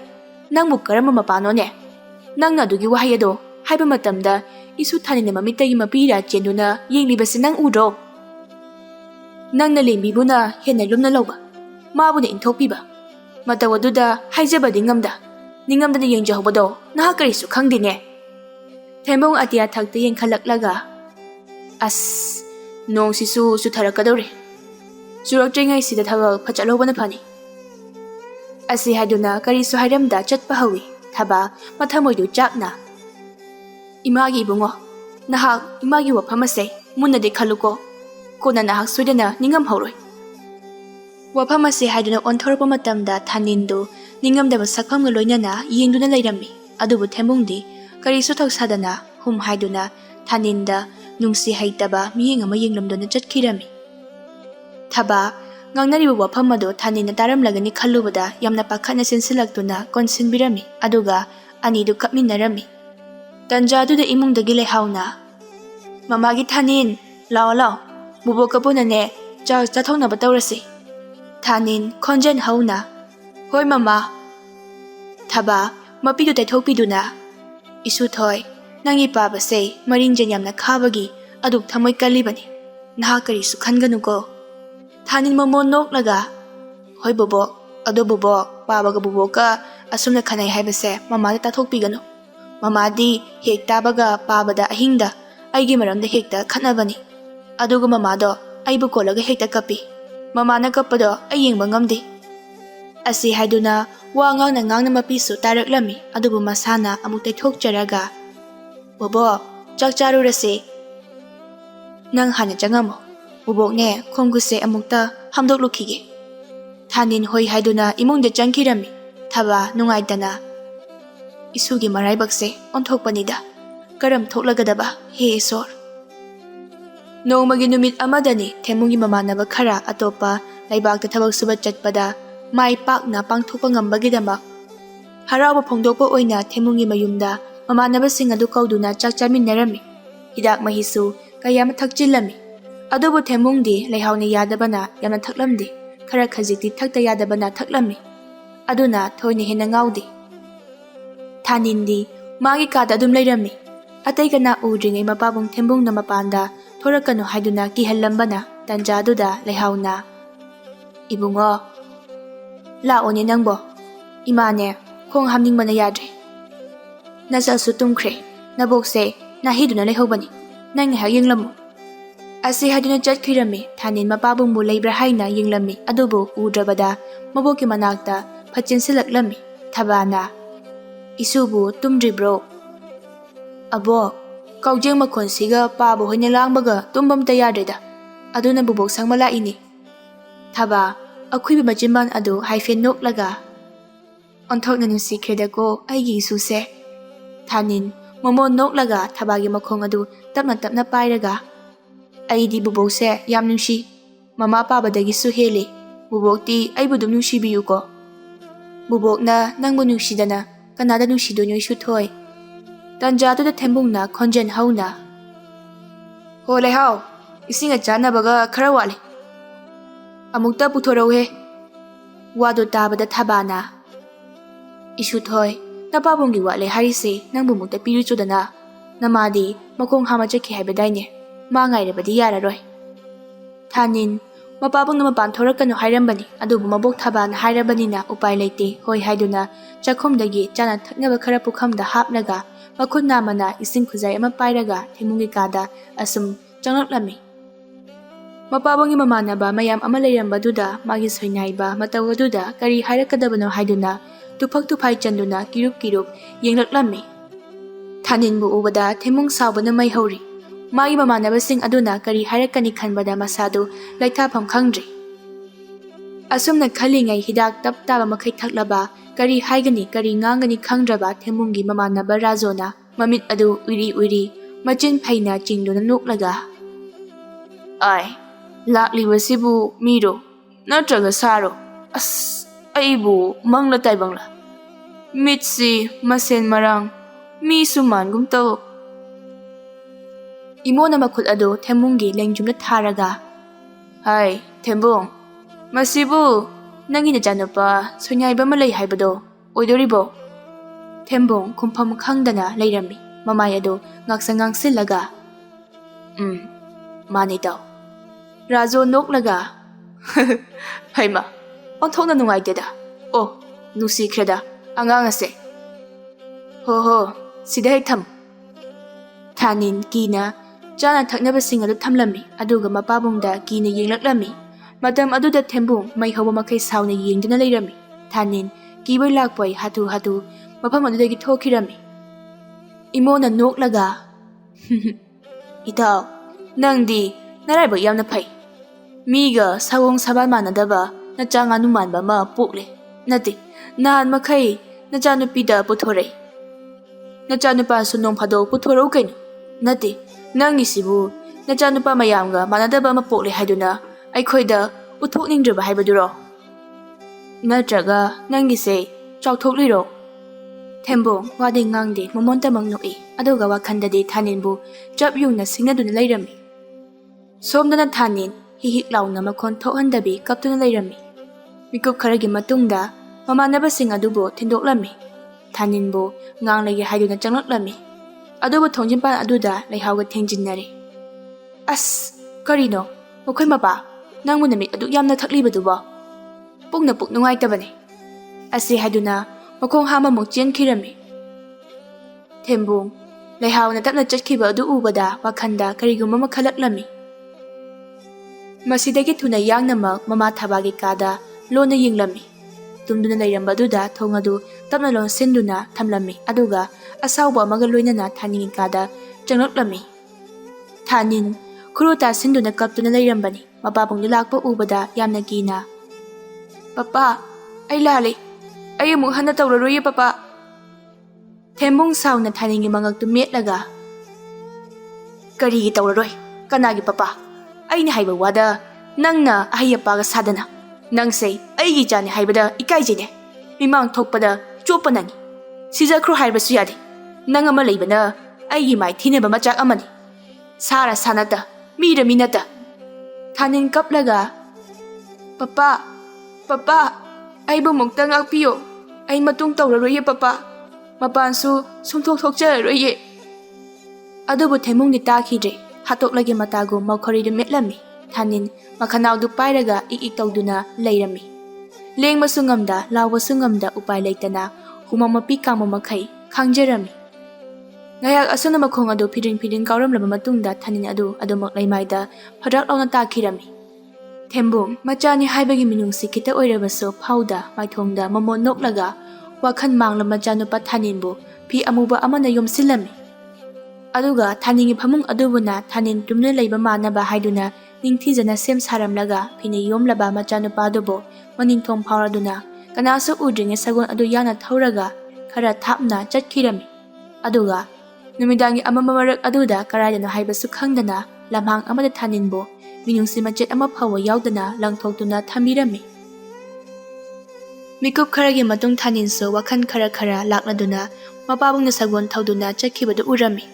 ꯅꯪꯕꯨ ꯀꯔꯝꯕ ꯃꯄꯥꯅꯣꯅꯦ? ꯅꯪꯅ ꯑꯗꯨꯒꯤ ꯋꯥꯍꯩ ꯑꯗꯣ ꯍꯥꯏꯕ ꯃꯇꯝꯗ ꯏꯁꯨ ꯊꯥꯅꯤꯟꯅ ꯃꯃꯤꯠꯇꯒꯤ ꯃꯄꯤꯔꯥ ꯆꯦꯟꯗꯨꯅ ꯌꯦꯡꯂꯤꯕꯁꯤ ꯅꯪ ꯎꯗ꯭ꯔꯣ? ꯅꯪꯅ ꯂꯦꯝꯕꯤꯕꯨꯅ ꯍꯦꯟꯅ ꯂꯨꯝꯅ ꯂꯧꯕ, ꯃꯥꯕꯨꯅ ꯏꯟꯊꯣꯛꯄꯤꯕ, ꯃꯇꯧ ꯑꯗꯨꯗ ꯍꯥꯏꯖꯕꯗꯤ ꯅꯤꯡꯉꯝꯗꯅ ꯌꯦꯡꯖꯍꯧꯕꯗꯣ ꯅꯍꯥꯛ ꯀꯔꯤꯁꯨ ꯈꯪꯗꯦꯅꯦ." ꯊꯦꯝꯕꯨꯡ ꯑꯇꯤꯌꯥ ꯊꯛꯇ ꯌꯦꯡꯈꯠꯂꯛꯂꯒ, "ꯑꯁ, ꯅꯣꯡꯁꯤꯁꯨ ꯆꯨꯊꯔꯛꯀꯗꯧꯔꯦ. ꯆꯨꯔꯛꯇ꯭ꯔꯤꯉꯩꯁꯤꯗ ꯊꯕꯛ ꯐꯠ ꯆꯠꯍꯧꯕꯅ ꯐꯅꯤ." ꯑꯁꯤ ꯍꯥꯏꯗꯨꯅ ꯀꯔꯤꯁꯨ ꯍꯥꯏꯔꯝꯗ ꯆꯠꯄ ꯍꯧꯏ꯫ ꯊꯕꯥ ꯃꯊꯃꯣꯏꯗꯨ ꯆꯥꯛꯅ, "ꯏꯃꯥꯒꯤ ꯏꯕꯨꯡꯉꯣ, ꯅꯍꯥꯛ ꯏꯃꯥꯒꯤ ꯋꯥꯐꯝ ꯑꯁꯦ ꯃꯨꯟꯅꯗꯤ ꯈꯜꯂꯨꯀꯣ, ꯀꯣꯟꯅ ꯅꯍꯥꯛ ꯁꯣꯏꯗꯅ ꯅꯤꯡꯉꯝꯍꯧꯔꯣꯏ." ꯋꯥꯐꯝ ꯑꯁꯤ ꯍꯥꯏꯗꯨꯅ ꯑꯣꯟꯊꯣꯔꯛꯄ ꯃꯇꯝꯗ ꯊꯥꯅꯤꯟꯗꯨ ꯅꯤꯡꯉꯝꯗꯕ ꯁꯛꯐꯝꯒ ꯂꯣꯏꯅꯅ ꯌꯦꯡꯗꯨꯅ ꯂꯩꯔꯝꯃꯤ꯫ ꯑꯗꯨꯕꯨ ꯊꯦꯝꯕꯨꯡꯗꯤ ꯀꯔꯤꯁꯨ ꯊꯧꯁꯥꯗꯅ ꯍꯨꯝ ꯍꯥꯏꯗꯨꯅ ꯊꯥꯅꯤꯟꯗ ꯅꯨꯡꯁꯤ ꯍꯩꯇꯕ ꯃꯤꯠꯌꯦꯡ ꯑꯃ ꯌꯦꯡꯂꯝꯗꯨꯅ ꯆꯠꯈꯤꯔꯝꯃꯤ꯫ ꯊꯕꯥ ꯉꯥꯡꯅꯔꯤꯕ ꯋꯥꯐꯝ ꯑꯗꯨ ꯊꯥꯅꯤꯟꯅ ꯇꯥꯔꯝꯂꯒꯅꯤ ꯈꯜꯂꯨꯕꯗ ꯌꯥꯝꯅ ꯄꯥꯈꯠꯅ ꯆꯦꯟꯁꯤꯜꯂꯛꯇꯨꯅ ꯀꯣꯟꯁꯤꯟꯕꯤꯔꯝꯃꯤ, ꯑꯗꯨꯒ ꯑꯅꯤꯗꯨ ꯀꯞꯃꯤꯟꯅꯔꯝꯃꯤ꯫ ꯇꯟꯖꯥꯗꯨꯗ ꯏꯃꯨꯡꯗꯒꯤ ꯂꯩꯍꯥꯎꯅ, "ꯃꯃꯥꯒꯤ ꯊꯥꯅꯤꯟ, ꯂꯥꯛꯑꯣ ꯂꯥꯛꯑꯣ, ꯕꯨꯕꯣꯛꯀ ꯄꯨꯟꯅꯅꯦ ꯆꯥꯛ ꯆꯥꯊꯣꯛꯅꯕ ꯇꯧꯔꯁꯤ." ꯊꯥꯅꯤꯟ ꯈꯣꯟꯖꯦꯜ ꯍꯧꯅ, "ꯍꯣꯏ ꯃꯃꯥ." ꯊꯕꯥ ꯃꯄꯤꯗꯨ ꯇꯩꯊꯣꯛꯄꯤꯗꯨꯅ, "ꯏꯁꯨꯊꯣꯏ, ꯅꯪꯒꯤ ꯄꯥꯕꯁꯦ ꯃꯔꯤꯡꯖꯦꯟ ꯌꯥꯝꯅ ꯈꯥꯕꯒꯤ ꯑꯗꯨꯛ ꯊꯃꯣꯏ ꯀꯜꯂꯤꯕꯅꯤ, ꯅꯍꯥꯛ ꯀꯔꯤꯁꯨ ꯈꯟꯒꯅꯨꯀꯣ." ꯊꯥꯅꯤꯟ ꯃꯃꯣꯟ ꯅꯣꯛꯂꯒ, "ꯍꯣꯏ ꯕꯨꯕꯣꯛ, ꯑꯗꯣ ꯕꯨꯕꯣꯛ, ꯄꯥꯕꯒ ꯕꯨꯕꯣꯛꯀ ꯑꯁꯨꯝꯅ ꯈꯟꯅꯩ ꯍꯥꯏꯕꯁꯦ ꯃꯃꯥꯗ ꯇꯥꯊꯣꯛꯄꯤꯒꯅꯨ. ꯃꯃꯥꯗꯤ ꯍꯦꯛ ꯇꯥꯕꯒ ꯄꯥꯕꯗ ꯑꯍꯤꯡꯗ ꯑꯩꯒꯤ ꯃꯔꯝꯗ ꯍꯦꯛꯇ ꯈꯠꯅꯕꯅꯤ, ꯑꯗꯨꯒ ꯃꯃꯥꯗꯣ ꯑꯩꯕꯨ ꯀꯣꯜꯂꯒ ꯍꯦꯛꯇ ꯀꯞꯄꯤ. ꯃꯃꯥꯅ ꯀꯞꯄꯗꯣ ꯑꯩ ꯌꯦꯡꯕ ꯉꯝꯗꯦ." ꯑꯁꯤ ꯍꯥꯏꯗꯨꯅ ꯋꯥ ꯉꯥꯡꯅ ꯉꯥꯡꯅ ꯃꯄꯤꯁꯨ ꯇꯥꯔꯛꯂꯝꯃꯤ, ꯑꯗꯨꯕꯨ ꯃꯁꯥꯅ ꯑꯃꯨꯛ ꯇꯩꯊꯣꯛꯆꯔꯒ, "ꯕꯣꯕꯣꯛ, ꯆꯥꯛ ꯆꯥꯔꯨꯔꯁꯤ." "ꯅꯪ ꯍꯥꯟꯅ ꯆꯪꯉꯝꯃꯣ, ꯕꯣꯕꯣꯛꯅꯦ ꯈꯣꯡꯈꯨꯠꯁꯦ ꯑꯃꯨꯛꯇ ꯍꯥꯝꯗꯣꯛꯂꯨꯈꯤꯒꯦ." ꯊꯥꯅꯤꯟ ꯍꯣꯏ ꯍꯥꯏꯗꯨꯅ ꯏꯃꯨꯡꯗ ꯆꯪꯈꯤꯔꯝꯃꯤ꯫ ꯊꯕꯥ ꯅꯨꯡꯉꯥꯏꯇꯅ, "ꯏꯁꯨꯒꯤ ꯃꯔꯥꯏꯕꯛꯁꯦ ꯑꯣꯟꯊꯣꯛꯄꯅꯤꯗ, ꯀꯔꯝ ꯊꯣꯛꯂꯒꯗꯕ ꯍꯦ ꯏꯁꯣꯔ." ꯅꯣꯡꯃꯒꯤ ꯅꯨꯃꯤꯠ ꯑꯃꯗꯅꯤ ꯊꯦꯝꯕꯨꯡꯒꯤ ꯃꯃꯥꯟꯅꯕ ꯈꯔ ꯑꯇꯣꯞꯄ ꯂꯩꯕꯥꯛꯇ ꯊꯕꯛ ꯁꯨꯕ ꯆꯠꯄꯗ ꯃꯥꯏ ꯄꯥꯛꯅ ꯄꯥꯡꯊꯣꯛꯄ ꯉꯝꯕꯒꯤꯗꯃꯛ ꯍꯔꯥꯎꯕ ꯐꯣꯡꯗꯣꯛꯄ ꯑꯣꯏꯅ ꯊꯦꯝꯕꯨꯡꯒꯤ ꯃꯌꯨꯝꯗ ꯃꯃꯥꯟꯅꯕꯁꯤꯡ ꯑꯗꯨ ꯀꯧꯗꯨꯅ ꯆꯥꯛ ꯆꯥꯃꯤꯟꯅꯔꯝꯃꯤ꯫ ꯍꯤꯗꯥꯛ ꯃꯍꯤꯁꯨ ꯀꯌꯥ ꯑꯃ ꯊꯛꯆꯤꯜꯂꯝꯃꯤ, ꯑꯗꯨꯕꯨ ꯊꯦꯝꯕꯨꯡꯗꯤ ꯂꯩꯍꯥꯎꯅ ꯌꯥꯗꯕꯅ ꯌꯥꯝꯅ ꯊꯛꯂꯝꯗꯦ, ꯈꯔ ꯈꯖꯤꯛꯇꯤ ꯊꯛꯇ ꯌꯥꯗꯕꯅ ꯊꯛꯂꯝꯃꯤ, ꯑꯗꯨꯅ ꯊꯣꯏꯅ ꯍꯦꯟꯅ ꯉꯥꯎꯗꯦ꯫ ꯊꯥꯅꯤꯟꯗꯤ ꯃꯥꯒꯤ ꯀꯥꯗ ꯑꯗꯨꯝ ꯂꯩꯔꯝꯃꯤ꯫ ꯑꯇꯩ ꯀꯅꯥ ꯎꯗ꯭ꯔꯤꯉꯩ ꯃꯄꯥꯕꯨꯡ ꯊꯦꯝꯕꯨꯡꯅ ꯃꯄꯥꯟꯗ ꯊꯣꯔꯛꯀꯅꯨ ꯍꯥꯏꯗꯨꯅ ꯀꯤꯍꯜꯂꯝꯕꯅ ꯇꯟꯖꯥꯗꯨꯗ ꯂꯩꯍꯥꯎꯅ, "ꯏꯕꯨꯡꯉꯣ, Laone nangbo. Imane, khong hamning mana yadre. Nasasu tumkre, nabokse, nahiduna lehobani. Nang ha yinglamu. Asi haduna jatkirami, Thanin mapabung mu leibra haina yinglami, adubu udrabada, maboki manakta, pachin silaklami, Thabana. Isubu tumdribro. Abo, kaujeng makonsiga pabu hoina langbaga tumbam tayadreda. Aduna bubok sang malaini. Thaba, akhuiba majimban adu haifen noklaga. Onthok na nusikhreda ko aigi isuse. Thanin, momo noklaga thabagi makhong adu tapna tapna pairaga. Aidi bubokse yam nungsi. Mama pabadagi su hele. Bubokti aibu dum nungsibiyu ko. Bubokna nangbu nungsidana kanada nungsido nyoy suthoi. Tanjatu da thembungna khonjen hauna. Ho le hao, isinga chanabaga khara wale. Amukta puthorau he. Wado tabada thabana. Isuthoi, napabungi wale harise nangbu mukta piru chodana. Namadi makong hama chakhi haibadaine. Mangairabadi yararoi. Thanin, mapabung na mapanthorkanu hairambani, adubu mabok thabana hairabanina upai leite, hoi haiduna, chakhomdagi chana thaknaba khara pukhamda hapnaga, makhut namana ising khuzai ama pairaga, themungi kada, asum changaklami. Mapabungi mamanaba mayam ama leirambadudha, magi soinaiba, matawadudha, kari hairakadabano haiduna, tuphak tuphai chanduna, kirup yenglaklami. Thanin bu ubada themung saubana mai hori. Magi mamanabasing aduna kari hairakani khanbada masadu laithafam khangdri. Asumna khalingai hidak tap taba makhai thaklaba kari haigani kari ngangani khangdraba themungi mamanaba razona mamit adu uiri machin phaina chingduna noklaga. Ai, laklibasibu miro natraga saro. As aibu mangla taibangla. Mitsi masen marang mi suman gumto. Imo na makhut ado themungi lengjumna tharaga. Hai, thembung. Masibu nangi na janapa sonyaiba malai haibado. Oidoribo. Thembung kumpham khangdana leirami. Mamai ado ngaksangang silaga. Mani daw. Razo noklaga. Haima. Onthokna nungaiteda. Oh, nusikreda. Angang ase. Ho, sida hek tham. Thanin kina Chana thaknabasing adu thamlami aduga mapabungda kina yenglaklami. Matam aduda thembung mai hawa makai sauna yengduna leirami. Thanin kibai lakpoi hatu mafam adudagi thokirami. Imona noklaga. Itaw, nangdi naraiba yamna phai. Miga sawong sabal manadaba na changa numanba ma pokle. Nati, nahan makai na chanupida puthore. Na chanupa sunong phado puthoro kaino. Nati, Nangisibu, nachanupa mayamga manadaba mapokle haiduna, aikhoida uthokningdraba haibaduro. Natraga nangise chawthokliro. Thembung wadi ngangde mamonta mangnoi, aduga wakhandadi Thaninbu chap yungna singnaduna leirami. Somdana Thanin hihik launa makhon thokhandabi kaptuna leirami. Mikup kharagi matungda mamanabasing adubu thindoklami. Thaninbu nganglegi haiduna changlaklami. Adubu thongjimpan aduda leihauga thengjinnari. As, karino, mokhoi mapa, nangmu namit aduk yamna thaklibadubo. Pukna puk nungaitabane. Asi haiduna makhong hama mok chenkirami. Thembung, leihauna tapna chatkhiba adu ubada wakhanda kariguma makhalaklami. Masidagi thuna yangnamak mama thabagi kada lona yinglami. Tumduna leirambadudha thongadu tapna lon sinduna thamlami aduga asauba amaga loinana thaningi kada changaklami. Thanin khuruta sinduna kaptuna leirambani mapabungni lakpa ubada yamna kina. Papa, ai lale. Ai amuk hana tawraroye papa. Thembung sauna Thaningi mangaktu metlaga. Karigi tawraroi? Kanagi papa? Aini haiba wada nangna ahiyapaga sadana. Nangsay aigi jani haibada ikaijene. Mimang thokpada chopa nangi. Sijakro haibasu yade. Nang ama leibana aigi mai thineba machak amani. Sara sanata, mira minata. Thanin kaplaga. Papa, aiba muktang akpiyo. Ay matung tawraroye papa. Mapansu sumthok thokjararoye. Adubu themungni takhidre. Hatoklagi matago maukharida metlami. Thanin makhanawdu pairaga ik tawduna leirami. ꯂꯦꯡꯕꯁꯨ ꯉꯝꯗ ꯂꯥꯎꯕꯁꯨ ꯉꯝꯗ ꯎꯄꯥꯏ ꯂꯩꯇꯅ ꯍꯨꯃꯥꯡ ꯃꯄꯤ ꯀꯥꯡꯕ ꯃꯈꯩ ꯈꯥꯡꯖꯔꯝꯃꯤ꯫ ꯉꯥꯏꯍꯥꯛ ꯑꯁꯨꯝꯅ ꯃꯈꯣꯡ ꯑꯗꯨ ꯐꯤꯗ꯭ꯔꯤꯡ ꯀꯥꯎꯔꯝꯂꯕ ꯃꯇꯨꯡꯗ ꯊꯥꯅꯤꯟ ꯑꯗꯨ ꯑꯗꯨꯃꯛ ꯂꯩꯃꯥꯏꯗ ꯐꯗ꯭ꯔꯥꯛ ꯂꯥꯎꯅ ꯇꯥꯈꯤꯔꯝꯃꯤ꯫ ꯊꯦꯝꯕꯨꯡ ꯃꯆꯥꯅꯤ ꯍꯥꯏꯕꯒꯤ ꯃꯤꯅꯨꯡꯁꯤ ꯈꯤꯇ ꯑꯣꯏꯔꯕꯁꯨ ꯐꯥꯎꯗ ꯃꯥꯏꯊꯣꯡꯗ ꯃꯃꯣꯟ ꯅꯣꯛꯂꯒ ꯋꯥꯈꯜ ꯃꯥꯡꯂꯕ ꯃꯆꯥꯅꯨꯄꯥ ꯊꯥꯅꯤꯟꯕꯨ ꯐꯤ ꯑꯃꯨꯕ ꯑꯃꯅ ꯌꯣꯝꯁꯤꯜꯂꯝꯃꯤ꯫ ꯑꯗꯨꯒ ꯊꯥꯅꯤꯟꯒꯤ ꯐꯃꯨꯡ ꯑꯗꯨꯕꯨꯅ ꯊꯥꯅꯤꯟ ꯇꯨꯝꯗꯨꯅ ꯂꯩꯕ ꯃꯥꯟꯅꯕ ꯍꯥꯏꯗꯨꯅ ꯅꯤꯡꯊꯤꯖꯅ ꯁꯦꯝ ꯁꯥꯔꯝꯂꯒ ꯐꯤꯅ ꯌꯣꯝꯂꯕ ꯃꯆꯥꯅꯨꯄꯥꯗꯨꯕꯨ ꯃꯅꯤꯡꯊꯣꯡ ꯐꯥꯎꯔꯗꯨꯅ ꯀꯅꯥꯁꯨ ꯎꯗ꯭ꯔꯤꯉꯩ ꯁꯒꯣꯜ ꯑꯗꯨ ꯌꯥꯡꯅ ꯊꯧꯔꯒ ꯈꯔ ꯊꯥꯞꯅ ꯆꯠꯈꯤꯔꯝꯃꯤ꯫ ꯑꯗꯨꯒ ꯅꯨꯃꯤꯗꯥꯡꯒꯤ ꯑꯃꯝꯕ ꯃꯔꯛ ꯑꯗꯨꯗ ꯀꯔꯥꯏꯗꯅꯣ ꯍꯥꯏꯕꯁꯨ ꯈꯪꯗꯅ ꯂꯝꯍꯥꯡ ꯑꯃꯗ ꯊꯥꯅꯤꯟꯕꯨ ꯃꯤꯅꯨꯡꯁꯤ ꯃꯆꯦꯠ ꯑꯃ ꯐꯥꯎꯕ ꯌꯥꯎꯗꯅ ꯂꯪꯊꯣꯛꯇꯨꯅ ꯊꯝꯕꯤꯔꯝꯃꯤ꯫ ꯃꯤꯀꯨꯞ ꯈꯔꯒꯤ ꯃꯇꯨꯡ ꯊꯥꯅꯤꯟꯁꯨ ꯋꯥꯈꯜ ꯈꯔ ꯂꯥꯛꯂꯗꯨꯅ ꯃꯄꯥꯕꯨꯡꯅ ꯁꯒꯣꯜ ꯊꯧꯗꯨꯅ ꯆꯠꯈꯤꯕꯗꯨ ꯎꯔꯝꯃꯤ꯫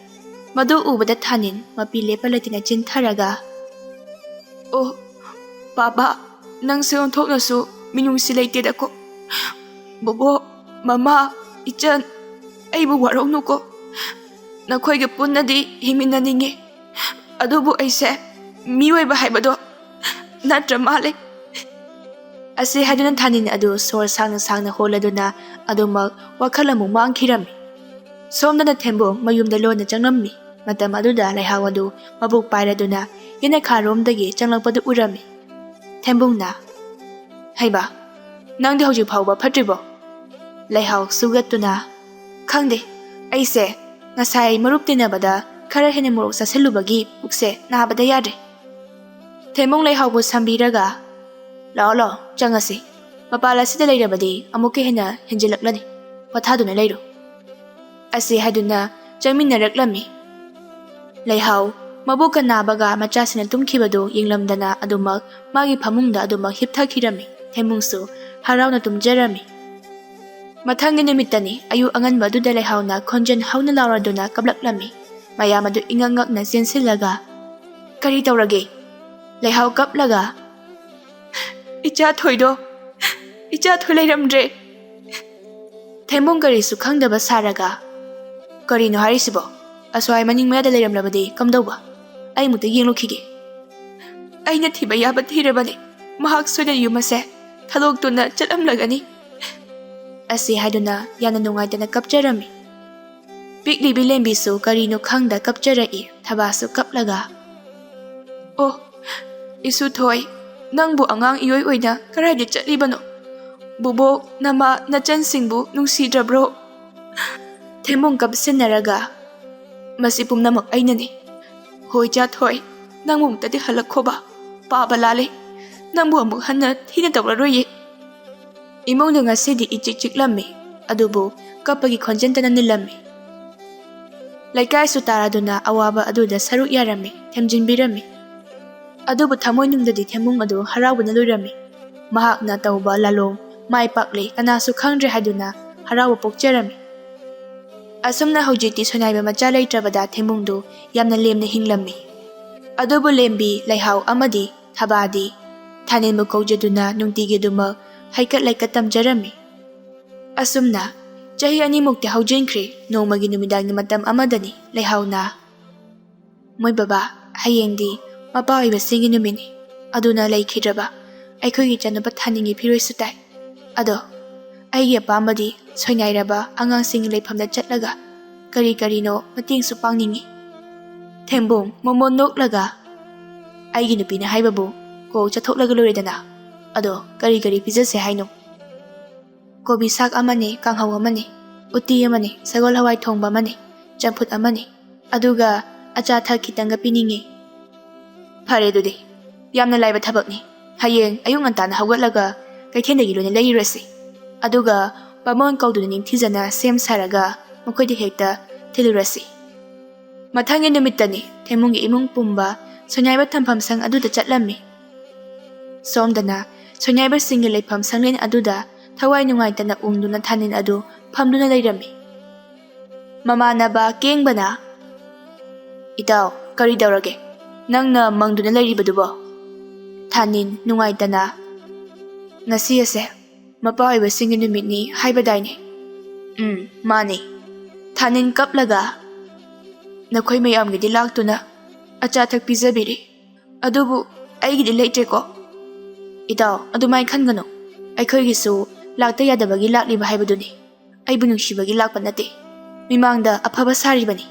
ꯃꯗꯨ ꯎꯕꯗ ꯊꯥꯅꯤꯟ ꯃꯄꯤ ꯂꯦꯞꯄ ꯂꯩꯇꯅ ꯆꯤꯟꯊꯔꯒ "ꯑꯣ ꯕꯥꯕꯥ, ꯅꯪꯁꯦ ꯑꯣꯟꯊꯣꯛꯅꯁꯨ ꯃꯤꯅꯨꯡꯁꯤ ꯂꯩꯇꯦꯗꯀꯣ꯫ ꯕꯣꯕꯣ, ꯃꯃꯥ, ꯏꯆꯟ, ꯑꯩꯕꯨ ꯋꯥꯔꯧꯅꯨꯀꯣ꯫ ꯅꯈꯣꯏꯒ ꯄꯨꯟꯅꯗꯤ ꯍꯤꯡꯃꯤꯟꯅꯅꯤꯡꯉꯤ, ꯑꯗꯨꯕꯨ ꯑꯩꯁꯦ ꯃꯤꯑꯣꯏꯕ ꯍꯥꯏꯕꯗꯣ ꯅꯠꯇ꯭ꯔ ꯃꯥꯜꯂꯦ"꯫ ꯑꯁꯤ ꯍꯥꯏꯗꯨꯅ ꯊꯥꯅꯤꯟ ꯑꯗꯨ ꯁꯣꯔ ꯁꯥꯡꯅ ꯍꯣꯜꯂꯗꯨꯅ ꯑꯗꯨꯃꯛ ꯋꯥꯈꯜ ꯑꯃꯨꯛ ꯃꯥꯡꯈꯤꯔꯝꯃꯤ꯫ ꯁꯣꯝꯗꯅ ꯊꯦꯝꯕꯨꯡ ꯃꯌꯨꯝꯗ ꯂꯣꯟꯅ ꯆꯪꯂꯝꯃꯤ꯫ ꯃꯇꯝ ꯑꯗꯨꯗ ꯂꯩꯍꯥꯎ ꯑꯗꯨ ꯃꯕꯨꯛ ꯄꯥꯏꯔꯗꯨꯅ ꯌꯦꯅꯈꯥꯔꯣꯝꯗꯒꯤ ꯆꯪꯂꯛꯄꯗꯨ ꯎꯔꯝꯃꯤ꯫ ꯊꯦꯝꯕꯨꯡꯅ "ꯍꯩꯕ, ꯅꯪꯗꯤ ꯍꯧꯖꯤꯛ ꯐꯥꯎꯕ ꯐꯠꯇ꯭ꯔꯤꯕꯣ"? ꯂꯩꯍꯥꯎ ꯁꯨꯒꯠꯇꯨꯅ "ꯈꯪꯗꯦ, ꯑꯩꯁꯦ ꯉꯁꯥꯏ ꯃꯔꯨꯞ ꯇꯤꯟꯅꯕꯗ ꯈꯔ ꯍꯦꯟꯅ ꯃꯣꯔꯣꯛ ꯆꯥꯁꯤꯜꯂꯨꯕꯒꯤ ꯄꯨꯛꯁꯦ ꯅꯥꯕꯗ ꯌꯥꯗ꯭ꯔꯦ". ꯊꯦꯝꯕꯨꯡ ꯂꯩꯍꯥꯎꯕꯨ ꯁꯝꯕꯤꯔꯒ "ꯂꯥꯛꯑꯣ ꯆꯪꯉꯁꯤ. ꯃꯄꯥꯜ ꯑꯁꯤꯗ ꯂꯩꯔꯕꯗꯤ ꯑꯃꯨꯛꯀ ꯍꯦꯟꯅ ꯍꯦꯟꯖꯤꯜꯂꯛꯂꯅꯤ. ꯄꯣꯊꯥꯗꯨꯅ ꯂꯩꯔꯣ". ꯑꯁꯤ ꯍꯥꯏꯗꯨꯅ ꯆꯪꯃꯤꯟꯅꯔꯛꯂꯝꯃꯤ꯫ ꯂꯩꯍꯥꯎ ꯃꯕꯨꯛꯀ ꯅꯥꯕꯒ ꯃꯆꯥꯁꯤꯡꯅ ꯇꯨꯝꯈꯤꯕꯗꯨ ꯌꯦꯡꯂꯝꯗꯅ ꯑꯗꯨꯃꯛ ꯃꯥꯒꯤ ꯐꯃꯨꯡꯗ ꯑꯗꯨꯃꯛ ꯍꯤꯞꯊꯈꯤꯔꯝꯃꯤ꯫ ꯊꯦꯝꯕꯨꯡꯁꯨ ꯍꯔꯥꯎꯅ ꯇꯨꯝꯖꯔꯝꯃꯤ꯫ ꯃꯊꯪꯒꯤ ꯅꯨꯃꯤꯠꯇꯅꯤ ꯑꯌꯨꯛ ꯑꯉꯟꯕ ꯑꯗꯨꯗ ꯂꯩꯍꯥꯎꯅ ꯈꯣꯟꯖꯦꯜ ꯍꯧꯅ ꯂꯥꯎꯔꯗꯨꯅ ꯀꯞꯂꯛꯂꯝꯃꯤ꯫ ꯃꯌꯥꯝ ꯑꯗꯨ ꯏꯉꯛ ꯉꯛꯅ ꯆꯦꯟꯁꯤꯜꯂꯒ "ꯀꯔꯤ ꯇꯧꯔꯒꯦ"? ꯂꯩꯍꯥꯎ ꯀꯞꯂꯒ "ꯏꯆꯥꯊꯣꯏ ꯂꯩꯔꯝꯗ꯭ꯔꯦ". ꯊꯦꯝꯕꯨꯡ ꯀꯔꯤꯁꯨ ꯈꯪꯗꯕ ꯁꯥꯔꯒ "ꯀꯔꯤꯅꯣ ꯍꯥꯏꯔꯤꯁꯤꯕꯣ? ꯑꯁ꯭ꯋꯥꯏ ꯃꯅꯤꯡ ꯃꯌꯥꯗ ꯂꯩꯔꯝꯂꯕꯗꯤ ꯀꯝꯗꯧꯕ? ꯑꯩ ꯑꯃꯨꯛꯇ ꯌꯦꯡꯂꯨꯈꯤꯒꯦ". "ꯑꯩꯅ ꯊꯤꯕ ꯌꯥꯕ ꯊꯤꯔꯕꯅꯤ. ꯃꯍꯥꯛ ꯁꯣꯏꯗꯅ ꯌꯨꯝ ꯑꯁꯦ ꯊꯥꯗꯣꯛꯇꯨꯅ ꯆꯠꯂꯝꯂꯒꯅꯤ". ꯑꯁꯤ ꯍꯥꯏꯗꯨꯅ ꯌꯥꯝꯅ ꯅꯨꯡꯉꯥꯏꯇꯅ ꯀꯞꯆꯔꯝꯃꯤ꯫ ꯄꯤꯛꯂꯤꯕꯤ ꯂꯦꯝꯕꯤꯁꯨ ꯀꯔꯤꯅꯣ ꯈꯪꯗ ꯀꯞꯆꯔꯛꯏ꯫ ꯊꯕꯥꯁꯨ ꯀꯞꯂꯒ "ꯑꯣ ꯏꯁꯨꯊꯣꯏ, ꯅꯪꯕꯨ ꯑꯉꯥꯡ ꯏꯑꯣꯏ ꯑꯣꯏꯅ ꯀꯔꯥꯏꯗ ꯆꯠꯂꯤꯕꯅꯣ? ꯕꯣꯕꯣꯛ, ꯅꯃꯥ, ꯅꯆꯟꯁꯤꯡꯕꯨ ꯅꯨꯡꯁꯤꯗ꯭ꯔꯕ꯭ꯔꯣ"? ꯊꯦꯝꯕꯨꯡ ꯀꯞꯁꯤꯟꯅꯔꯒ "ꯃꯁꯤ ꯄꯨꯝꯅꯃꯛ ꯑꯩꯅꯅꯤ. ꯍꯣꯏ ꯏꯆꯥꯊꯣꯏ, ꯅꯪꯕꯨ ꯑꯃꯨꯛꯇꯗꯤ ꯍꯜꯂꯛꯈꯣꯕ. ꯄꯥꯕ ꯂꯥꯜꯂꯦ. ꯅꯪꯕꯨ ꯑꯃꯨꯛ ꯍꯟꯅ ꯊꯤꯅ ꯇꯧꯔꯔꯣꯏꯌꯦ". ꯏꯃꯨꯡꯗ ꯉꯁꯤꯗꯤ ꯏꯆꯤꯛ ꯆꯤꯛꯂꯝꯃꯤ, ꯑꯗꯨꯕꯨ ꯀꯞꯄꯒꯤ ꯈꯣꯟꯖꯦꯜꯇꯅ ꯅꯤꯜꯂꯝꯃꯤ꯫ ꯂꯩꯀꯥꯏꯁꯨ ꯇꯥꯔꯗꯨꯅ ꯑꯋꯥꯕ ꯑꯗꯨꯗ ꯁꯔꯨꯛ ꯌꯥꯔꯝꯃꯤ, ꯊꯦꯝꯖꯤꯟꯕꯤꯔꯝꯃꯤ꯫ ꯑꯗꯨꯕꯨ ꯊꯃꯣꯏꯅꯨꯡꯗꯗꯤ ꯊꯦꯝꯕꯨꯡ ꯑꯗꯨ ꯍꯔꯥꯎꯕꯅ ꯂꯣꯏꯔꯝꯃꯤ꯫ ꯃꯍꯥꯛꯅ ꯇꯧꯕ ꯂꯥꯂꯣꯡ ꯃꯥꯏ ꯄꯥꯛꯂꯦ ꯀꯅꯥꯁꯨ ꯈꯪꯗ꯭ꯔꯦ ꯍꯥꯏꯗꯨꯅ ꯍꯔꯥꯎꯕ ꯄꯣꯛꯆꯔꯝꯃꯤ꯫ ꯑꯁꯨꯝꯅ ꯍꯧꯖꯤꯛꯇꯤ ꯁꯣꯏꯅꯥꯏꯕ ꯃꯆꯥ ꯂꯩꯇ꯭ꯔꯕꯗ ꯊꯦꯝꯕꯨꯡꯗꯨ ꯌꯥꯝꯅ ꯂꯦꯝꯅ ꯍꯤꯡꯂꯝꯃꯤ꯫ ꯑꯗꯨꯕꯨ ꯂꯦꯝꯕꯤ, ꯂꯩꯍꯥꯎ ꯑꯃꯗꯤ ꯊꯕꯥꯗꯤ ꯊꯥꯅꯤꯟꯕꯨ ꯀꯧꯖꯗꯨꯅ ꯅꯨꯡꯇꯤꯒꯤꯗꯨꯃꯛ ꯍꯩꯀꯠ ꯂꯩꯀꯠ ꯇꯝꯖꯔꯝꯃꯤ꯫ ꯑꯁꯨꯝꯅ ꯆꯍꯤ 2ꯃꯨꯛꯇꯤ ꯍꯧꯖꯤꯟꯈ꯭ꯔꯦ꯫ ꯅꯣꯡꯃꯒꯤ ꯅꯨꯃꯤꯗꯥꯡꯒꯤ ꯃꯇꯝ ꯑꯃꯗꯅꯤ ꯂꯩꯍꯥꯎꯅ "ꯃꯣꯏ ꯕꯕꯥ, ꯍꯌꯦꯡꯗꯤ ꯃꯄꯥ ꯑꯣꯏꯕꯁꯤꯡꯒꯤ ꯅꯨꯃꯤꯠꯅꯤ. ꯑꯗꯨꯅ ꯂꯩꯈꯤꯗ꯭ꯔꯕ ꯑꯩꯈꯣꯏꯒꯤ ꯏꯆꯥꯅꯨꯄꯥ ꯊꯥꯅꯤꯟꯒꯤ ꯐꯤꯔꯣꯏꯁꯨ ꯇꯥꯏ. ꯑꯗꯣ ꯑꯩꯒꯤ ꯑꯄꯥꯝꯕꯗꯤ ꯁꯣꯏꯅꯥꯏꯔꯕ ꯑꯉꯥꯡꯁꯤꯡꯒꯤ ꯂꯩꯐꯝꯗ ꯆꯠꯂꯒ ꯀꯔꯤꯅꯣ ꯃꯇꯦꯡꯁꯨ ꯄꯥꯡꯅꯤꯡꯉꯤ". ꯊꯦꯝꯕꯨꯡ ꯃꯃꯣꯟ ꯅꯣꯛꯂꯒ "ꯑꯩꯒꯤ ꯅꯨꯄꯤꯅ ꯍꯥꯏꯕꯕꯨ ꯀꯣꯛ ꯆꯠꯊꯣꯛꯂꯒ ꯂꯣꯏꯔꯦꯗꯅ. ꯑꯗꯣ ꯀꯔꯤ ꯄꯤꯖꯁꯦ ꯍꯥꯏꯅꯣ"? "ꯀꯣꯕꯤ ꯁꯥꯛ ꯑꯃꯅꯦ, ꯀꯥꯡꯍꯧ ꯑꯃꯅꯦ, ꯎꯇꯤ ꯑꯃꯅꯦ, ꯁꯒꯣꯜ ꯍꯋꯥꯏ ꯊꯣꯡꯕ ꯑꯃꯅꯦ, ꯆꯝꯐꯨꯠ ꯑꯃꯅꯦ, ꯑꯗꯨꯒ ꯑꯆꯥ ꯑꯊꯛ ꯈꯤꯇꯪꯒ ꯄꯤꯅꯤꯡꯉꯤ". "ꯐꯔꯦ ꯑꯗꯨꯗꯤ. ꯌꯥꯝꯅ ꯂꯥꯏꯕ ꯊꯕꯛꯅꯤ. ꯍꯌꯦꯡ ꯑꯌꯨꯛ ꯉꯟꯇꯥꯅ ꯍꯧꯒꯠꯂꯒ ꯀꯩꯊꯦꯜꯗꯒꯤ ꯂꯣꯏꯅ ꯂꯩꯔꯨꯔꯁꯤ. ꯑꯗꯨꯒ ꯕꯥꯃꯣꯟ ꯀꯧꯗꯨꯅ ꯅꯤꯡꯊꯤꯖꯅ ꯁꯦꯝ ꯁꯥꯔꯒ ꯃꯈꯣꯏꯗ ꯍꯦꯛꯇ ꯊꯤꯜꯂꯨꯔꯁꯤ". ꯃꯊꯪꯒꯤ ꯅꯨꯃꯤꯠꯇꯅꯤ ꯊꯦꯝꯕꯨꯡꯒꯤ ꯏꯃꯨꯡ ꯄꯨꯝꯕ ꯁꯣꯏꯅꯥꯏꯕ ꯊꯝꯐꯝ ꯁꯪ ꯑꯗꯨꯗ ꯆꯠꯂꯝꯃꯤ꯫ ꯁꯣꯝꯗꯅ ꯁꯣꯏꯅꯥꯏꯕꯁꯤꯡꯒꯤ ꯂꯩꯐꯝ ꯁꯪꯂꯦꯟ ꯑꯗꯨꯗ ꯊꯋꯥꯏ ꯅꯨꯡꯉꯥꯏꯇꯅ ꯎꯪꯗꯨꯅ ꯊꯥꯅꯤꯟ ꯑꯗꯨ ꯐꯝꯗꯨꯅ ꯂꯩꯔꯝꯃꯤ꯫ ꯃꯃꯥꯟꯅꯕ ꯀꯦꯡꯕꯅ "ꯏꯇꯥꯎ, ꯀꯔꯤ ꯇꯧꯔꯒꯦ? ꯅꯪꯅ ꯃꯪꯗꯨꯅ ꯂꯩꯔꯤꯕꯗꯨꯕꯣ"? ꯊꯥꯅꯤꯟ ꯅꯨꯡꯉꯥꯏꯇꯅ "ꯉꯁꯤ ꯑꯁꯦ ꯃꯄꯥ ꯑꯣꯏꯕꯁꯤꯡꯒꯤ ꯅꯨꯃꯤꯠꯅꯤ ꯍꯥꯏꯕꯗꯥꯏꯅꯦ"? "ꯃꯥꯅꯤ". ꯊꯥꯅꯤꯟ ꯀꯞꯂꯒ "ꯅꯈꯣꯏ ꯃꯌꯥꯝꯒꯤꯗꯤ ꯂꯥꯛꯇꯨꯅ ꯑꯆꯥ ꯑꯊꯛ ꯄꯤꯖꯕꯤꯔꯤ. ꯑꯗꯨꯕꯨ ꯑꯩꯒꯤꯗꯤ ꯂꯩꯇ꯭ꯔꯦꯀꯣ"? "ꯏꯇꯥꯎ, ꯑꯗꯨꯃꯥꯏ ꯈꯟꯒꯅꯨ. ꯑꯩꯈꯣꯏꯒꯤꯁꯨ ꯂꯥꯛꯇ ꯌꯥꯗꯕꯒꯤ ꯂꯥꯛꯂꯤꯕ ꯍꯥꯏꯕꯗꯨꯅꯤ ꯑꯩꯕꯨ ꯅꯨꯡꯁꯤꯕꯒꯤ ꯂꯥꯛꯄ ꯅꯠꯇꯦ ꯃꯤꯃꯥꯡꯗ ꯑꯐꯕ ꯁꯥꯔꯤꯕꯅꯤ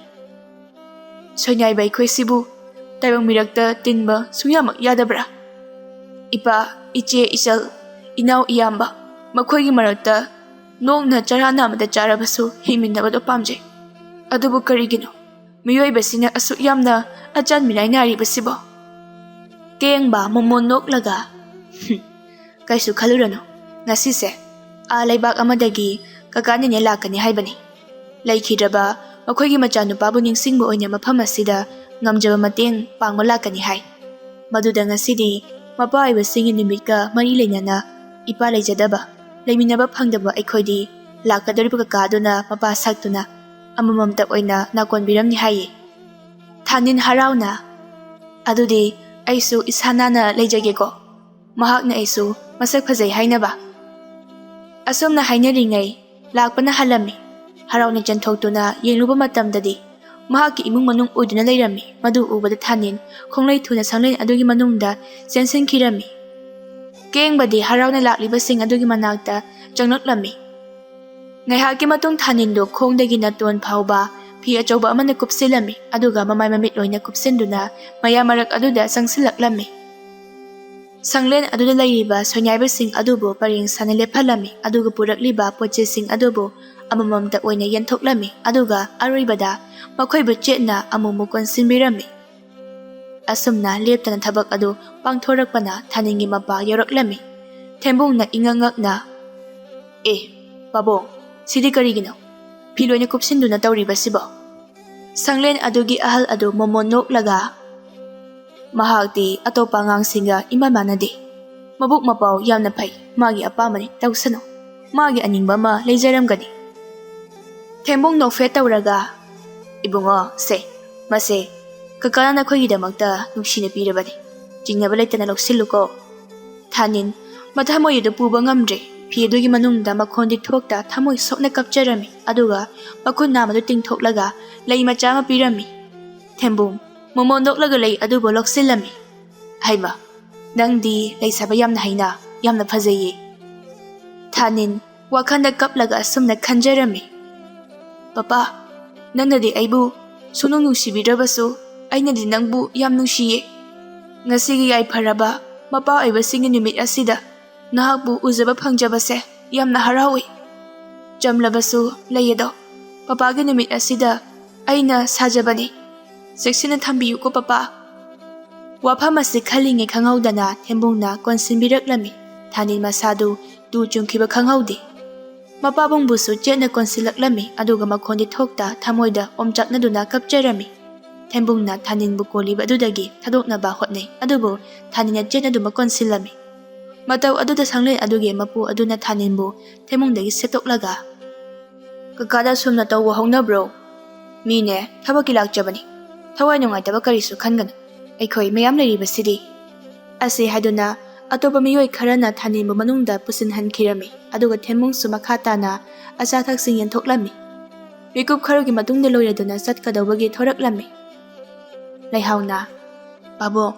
ꯁꯣꯏꯅꯥꯏꯕ ꯑꯩꯈꯣꯏꯁꯤꯕꯨ ꯇꯥꯏꯕꯪ ꯃꯤꯔꯛꯇ ꯇꯤꯟꯕ ꯁꯨꯡꯌꯥꯃꯛ ꯌꯥꯗꯕ꯭ꯔꯥ ꯏꯄꯥ ꯏꯆꯦ ꯏꯆꯜ ꯏꯅꯥꯎ ꯏꯌꯥꯝꯕ ꯃꯈꯣꯏꯒꯤ ꯃꯔꯛꯇ ꯅꯣꯡꯅ ꯆꯔꯥ ꯅꯥꯝꯃꯗ ꯆꯥꯔꯕꯁꯨ ꯍꯤꯡꯃꯤꯟꯅꯕꯗꯣ ꯄꯥꯝꯖꯩ ꯑꯗꯨꯕꯨ ꯀꯔꯤꯒꯤꯅꯣ ꯃꯤꯑꯣꯏꯕꯁꯤꯅ ꯑꯁꯨꯛ ꯌꯥꯝꯅ ꯑꯆꯥꯟ-ꯃꯤꯔꯥꯏ ꯅꯥꯔꯤꯕꯁꯤꯕꯣ ꯀꯦꯡꯕ ꯃꯣꯃꯣꯟ ꯅꯣꯛꯂꯒ ꯀꯩꯁꯨ ꯈꯜꯂꯨꯔꯅꯨ ꯉꯁꯤꯁꯦ ꯂꯩꯕꯥꯛ ꯑꯃꯗꯒꯤ ꯀꯀꯥ ꯅꯦꯅꯦ ꯂꯥꯛꯀꯅꯤ ꯍꯥꯏꯕꯅꯤ ꯂꯩꯈꯤꯗ꯭ꯔꯕ ꯃꯈꯣꯏꯒꯤ ꯃꯆꯥꯅꯨꯄꯥꯕꯨ ꯅꯤꯡꯁꯤꯡꯕ ꯑꯣꯏꯅ ꯃꯐꯝ ꯑꯁꯤꯗ ꯉꯝꯖꯕ ꯃꯇꯦꯡ ꯄꯥꯡꯕ ꯂꯥꯛꯀꯅꯤ ꯍꯥꯏ ꯃꯗꯨꯗ ꯉꯁꯤꯗꯤ ꯃꯄꯥ ꯑꯣꯏꯕꯁꯤꯡꯒꯤ ꯅꯨꯃꯤꯠꯀ ꯃꯔꯤ ꯂꯩꯅꯅ ꯏꯄꯥ ꯂꯩꯖꯗꯕ ꯂꯩꯃꯤꯟꯅꯕ ꯐꯪꯗꯕ ꯑꯩꯈꯣꯏꯗꯤ ꯂꯥꯛꯀꯗꯧꯔꯤꯕ ꯀꯀꯥꯗꯨꯅ ꯃꯄꯥ ꯁꯛꯇꯨꯅ ꯑꯃꯃꯝꯇ ꯑꯣꯏꯅ ꯅꯥꯀꯣꯟꯕꯤꯔꯝꯅꯤ ꯍꯥꯏꯌꯦ ꯊꯥꯅꯤꯟ ꯍꯔꯥꯎꯅ ꯑꯗꯨꯗꯤ ꯑꯩꯁꯨ ꯏꯁꯥ ꯅꯥꯟꯅ ꯂꯩꯖꯒꯦꯀꯣ ꯃꯍꯥꯛꯅ ꯑꯩꯁꯨ ꯃꯁꯛ ꯐꯖꯩ ꯍꯥꯏꯅꯕ ꯑꯁꯨꯝꯅ ꯍꯥꯏꯅꯔꯤꯉꯩ ꯂꯥꯛꯄꯅ ꯍꯜꯂꯝꯃꯤ ꯍꯔꯥꯎꯅ ꯆꯦꯟꯊꯣꯛꯇꯨꯅ ꯌꯦꯡꯂꯨꯕ ꯃꯇꯝꯗꯗꯤ ꯃꯍꯥꯛꯀꯤ ꯏꯃꯨꯡ ꯃꯅꯨꯡ ꯎꯗꯨꯅ ꯂꯩꯔꯝꯃꯤ ꯃꯗꯨ ꯎꯕꯗ ꯊꯥꯅꯤꯟ ꯈꯣꯡꯂꯩ ꯊꯨꯅ ꯁꯪꯂꯦꯟ ꯑꯗꯨꯒꯤ ꯃꯅꯨꯡꯗ ꯆꯦꯟꯁꯤꯟꯈꯤꯔꯝꯃꯤ ꯀꯦꯡꯕꯗꯤ ꯍꯔꯥꯎꯅ ꯂꯥꯛꯂꯤꯕꯁꯤꯡ ꯑꯗꯨꯒꯤ ꯃꯅꯥꯛꯇ ꯆꯪꯂꯛꯂꯝꯃꯤ ꯉꯥꯏꯍꯥꯛꯀꯤ ꯃꯇꯨꯡ ꯊꯥꯅꯤꯟꯗꯨ ꯈꯣꯡꯗꯒꯤ ꯅꯥꯇꯣꯟ ꯐꯥꯎꯕ ꯐꯤ ꯑꯆꯧꯕ ꯑꯃꯅ ꯀꯨꯞꯁꯤꯜꯂꯝꯃꯤ ꯑꯗꯨꯒ ꯃꯃꯥꯏ ꯃꯃꯤꯠ ꯂꯣꯏꯅ ꯀꯨꯞꯁꯤꯟꯗꯨꯅ ꯃꯌꯥꯝ ꯃꯔꯛ ꯑꯗꯨꯗ ꯆꯪꯁꯤꯜꯂꯛꯂꯝꯃꯤ ꯁꯪꯂꯦꯟ ꯑꯗꯨꯗ ꯂꯩꯔꯤꯕ ꯁꯣꯏꯅꯥꯏꯕꯁꯤꯡ ꯑꯗꯨꯕꯨ ꯄꯔꯦꯡ ꯁꯥꯅ ꯂꯦꯞꯍꯜꯂꯝꯃꯤ ꯑꯗꯨꯒ ꯄꯨꯔꯛꯂꯤꯕ ꯄꯣꯠꯆꯩꯁꯤꯡ ꯑꯗꯨꯕꯨ ꯑꯃꯃꯝꯇ ꯑꯣꯏꯅ ꯌꯦꯟꯊꯣꯛꯂꯝꯃꯤ ꯑꯗꯨꯒ ꯑꯔꯣꯏꯕꯗ ꯃꯈꯣꯏꯕꯨ ꯆꯦꯠꯅ ꯑꯃꯨꯛ ꯀꯣꯟꯁꯤꯟꯕꯤꯔꯝꯃꯤ ꯑꯁꯨꯝꯅ ꯂꯦꯞꯇꯅ ꯊꯕꯛ ꯑꯗꯨ ꯄꯥꯡꯊꯣꯔꯛꯄꯅ ꯊꯥꯅꯤꯟꯒꯤ ꯃꯄꯥ ꯌꯧꯔꯛꯂꯝꯃꯤ ꯊꯦꯝꯕꯨꯡꯅ ꯏꯉꯛ-ꯉꯛꯅ ꯄꯥꯕꯨꯡ ꯁꯤꯗꯤ ꯀꯔꯤꯒꯤꯅꯣ ꯐꯤ ꯂꯣꯏꯅ ꯀꯨꯞꯁꯤꯟꯗꯨꯅ ꯇꯧꯔꯤꯕꯁꯤꯕꯣ ꯁꯪꯂꯦꯟ ꯑꯗꯨꯒꯤ ꯑꯍꯜ ꯑꯗꯨ ꯃꯣꯃꯣꯟ ꯅꯣꯛꯂꯒ ꯃꯍꯥꯛꯇꯤ ꯑꯇꯣꯞꯄ ꯑꯉꯥꯡꯁꯤꯡꯒ ꯏꯃꯥꯟ ꯃꯥꯟꯅꯗꯦ ꯃꯕꯨꯛ ꯃꯄꯥꯎ ꯌꯥꯝꯅ ꯐꯩ ꯃꯥꯒꯤ ꯑꯄꯥꯝꯕꯅꯤ ꯇꯧꯁꯅꯨ ꯃꯥꯒꯤ ꯑꯅꯤꯡꯕ ꯑꯃ ꯂꯩꯖꯔꯝꯒꯅꯤ ꯊꯦꯝꯕꯨꯡ ꯅꯣꯛꯐꯦꯠ ꯇꯧꯔꯒ ꯏꯕꯨꯡꯉꯣ ꯃꯁꯦ ꯀꯀꯥꯅ ꯅꯈꯣꯏꯒꯤꯗꯃꯛꯇ ꯅꯨꯡꯁꯤꯅ ꯄꯤꯔꯕꯅꯤ ꯆꯤꯡꯅꯕ ꯂꯩꯇꯅ ꯂꯧꯁꯤꯜꯂꯨꯀꯣ ꯊꯥꯅꯤꯟ ꯃꯊꯃꯣꯏ ꯑꯗꯨ ꯄꯨꯕ ꯉꯝꯗ꯭ꯔꯦ ꯐꯤ ꯑꯗꯨꯒꯤ ꯃꯅꯨꯡꯗ ꯃꯈꯣꯟꯗꯤ ꯊꯣꯛꯇ ꯊꯃꯣꯏ ꯁꯣꯛꯅ ꯀꯞꯆꯔꯝꯃꯤ ꯑꯗꯨꯒ ꯃꯈꯨꯠ ꯅꯥꯝꯃꯗꯨ ꯇꯤꯡꯊꯣꯛꯂꯒ ꯂꯩ ꯃꯆꯥ ꯑꯃ ꯄꯤꯔꯝꯃꯤ ꯊꯦꯝꯕꯨꯡ ꯃꯣꯃꯣꯟ ꯅꯣꯛꯂꯒ ꯂꯩ ꯑꯗꯨꯕꯨ ꯂꯧꯁꯤꯜꯂꯝꯃꯤ ꯍꯩꯃ ꯅꯪꯗꯤ ꯂꯩ ꯁꯥꯕ ꯌꯥꯝꯅ ꯍꯩꯅ ꯌꯥꯝꯅ ꯐꯖꯩꯌꯦ ꯊꯥꯅꯤꯟ ꯋꯥꯈꯜꯗ ꯀꯞꯂꯒ ꯑꯁꯨꯝꯅ ꯈꯟꯖꯔꯝꯃꯤ ꯄꯄꯥ ꯅꯪꯅꯗꯤ ꯑꯩꯕꯨ ꯁꯨꯡꯅꯨꯡ ꯅꯨꯡꯁꯤꯕꯤꯗ꯭ꯔꯕꯁꯨ ꯑꯩꯅꯗꯤ ꯅꯪꯕꯨ ꯌꯥꯝ ꯅꯨꯡꯁꯤꯌꯦ ꯉꯁꯤꯒꯤ ꯌꯥꯏꯐꯔꯕ ꯃꯄꯥ ꯑꯣꯏꯕꯁꯤꯡꯒꯤ ꯅꯨꯃꯤꯠ ꯑꯁꯤꯗ ꯅꯍꯥꯛꯄꯨ ꯎꯖꯕ ꯐꯪꯖꯕꯁꯦ ꯌꯥꯝꯅ ꯍꯔꯥꯎꯏ ꯆꯝꯂꯕꯁꯨ ꯂꯩ ꯑꯗꯣ ꯄꯄꯥꯒꯤ ꯅꯨꯃꯤꯠ ꯑꯁꯤꯗ ꯑꯩꯅ ꯁꯥꯖꯕꯅꯤ ꯆꯦꯛꯁꯤꯟꯅ ꯊꯝꯕꯤꯌꯨꯀꯣ ꯄꯄꯥ ꯋꯥꯐꯝ ꯑꯁꯤ ꯈꯜꯂꯤꯉꯩ ꯈꯪꯍꯧꯗꯅ ꯊꯦꯝꯕꯨꯡꯅ ꯀꯣꯟꯁꯤꯟꯕꯤꯔꯛꯂꯝꯃꯤ ꯊꯥꯅꯤꯟ ꯃꯁꯥꯗꯨ ꯇꯨ ꯆꯨꯡꯈꯤꯕ ꯈꯪꯍꯧꯗꯦ ꯃꯄꯥꯕꯨꯡꯕꯨꯁꯨ ꯆꯦꯠꯅ ꯀꯣꯟꯁꯤꯜꯂꯛꯂꯝꯃꯤ ꯑꯗꯨꯒ ꯃꯈꯣꯟꯗꯤ ꯊꯣꯛꯇ ꯊꯃꯣꯏꯗ ꯑꯣꯝꯆꯥꯛꯅꯗꯨꯅ ꯀꯞꯆꯔꯝꯃꯤ ꯊꯦꯝꯕꯨꯡꯅ ꯊꯥꯅꯤꯟꯕꯨ ꯀꯣꯜꯂꯤꯕ ꯑꯗꯨꯗꯒꯤ ꯊꯥꯗꯣꯛꯅꯕ ꯍꯣꯠꯅꯩ ꯑꯗꯨꯕꯨ ꯊꯥꯅꯤꯟꯅ ꯆꯦꯠꯅꯗꯨꯃ ꯀꯣꯟꯁꯤꯜꯂꯝꯃꯤ ꯃꯇꯧ ꯑꯗꯨꯗ ꯁꯪꯂꯦꯟ ꯑꯗꯨꯒꯤ ꯃꯄꯨ ꯑꯗꯨꯅ ꯊꯥꯅꯤꯟꯕꯨ ꯊꯦꯝꯕꯨꯡꯗꯒꯤ ꯁꯦꯠꯇꯣꯛꯂꯒ ꯀꯀꯥꯗ ꯁꯨꯝꯅ ꯇꯧꯕ ꯍꯧꯅꯕ꯭ꯔꯣ ꯃꯤꯅꯦ ꯊꯕꯛꯀꯤ ꯂꯥꯛꯆꯕꯅꯤ ꯊꯋꯥꯏ ꯅꯨꯡꯉꯥꯏꯇꯕ ꯀꯔꯤꯁꯨ ꯈꯟꯒꯅꯨ ꯑꯩꯈꯣꯏ ꯃꯌꯥꯝ ꯂꯩꯔꯤꯕꯁꯤꯗꯤ ꯑꯁꯤ ꯍꯥꯏꯗꯨꯅ ꯑꯇꯣꯞꯄ ꯃꯤꯑꯣꯏ ꯈꯔꯅ ꯊꯥꯅꯤꯟꯕꯨ ꯃꯅꯨꯡꯗ ꯄꯨꯁꯤꯟꯍꯟꯈꯤꯔꯝꯃꯤ ꯑꯗꯨꯒ ꯊꯦꯝꯕꯨꯡꯁꯨ ꯃꯈꯥ ꯇꯥꯅ ꯑꯆꯥ ꯑꯊꯛꯁꯤꯡ ꯌꯦꯟꯊꯣꯛꯂꯝꯃꯤ ꯃꯤꯀꯨꯞ ꯈꯔꯒꯤ ꯃꯇꯨꯡꯗ ꯂꯣꯏꯔꯗꯨꯅ ꯆꯠꯀꯗꯧꯕꯒꯤ ꯊꯣꯔꯛꯂꯝꯃꯤ ꯂꯩꯍꯥꯎꯅ ꯄꯥꯕꯨꯡ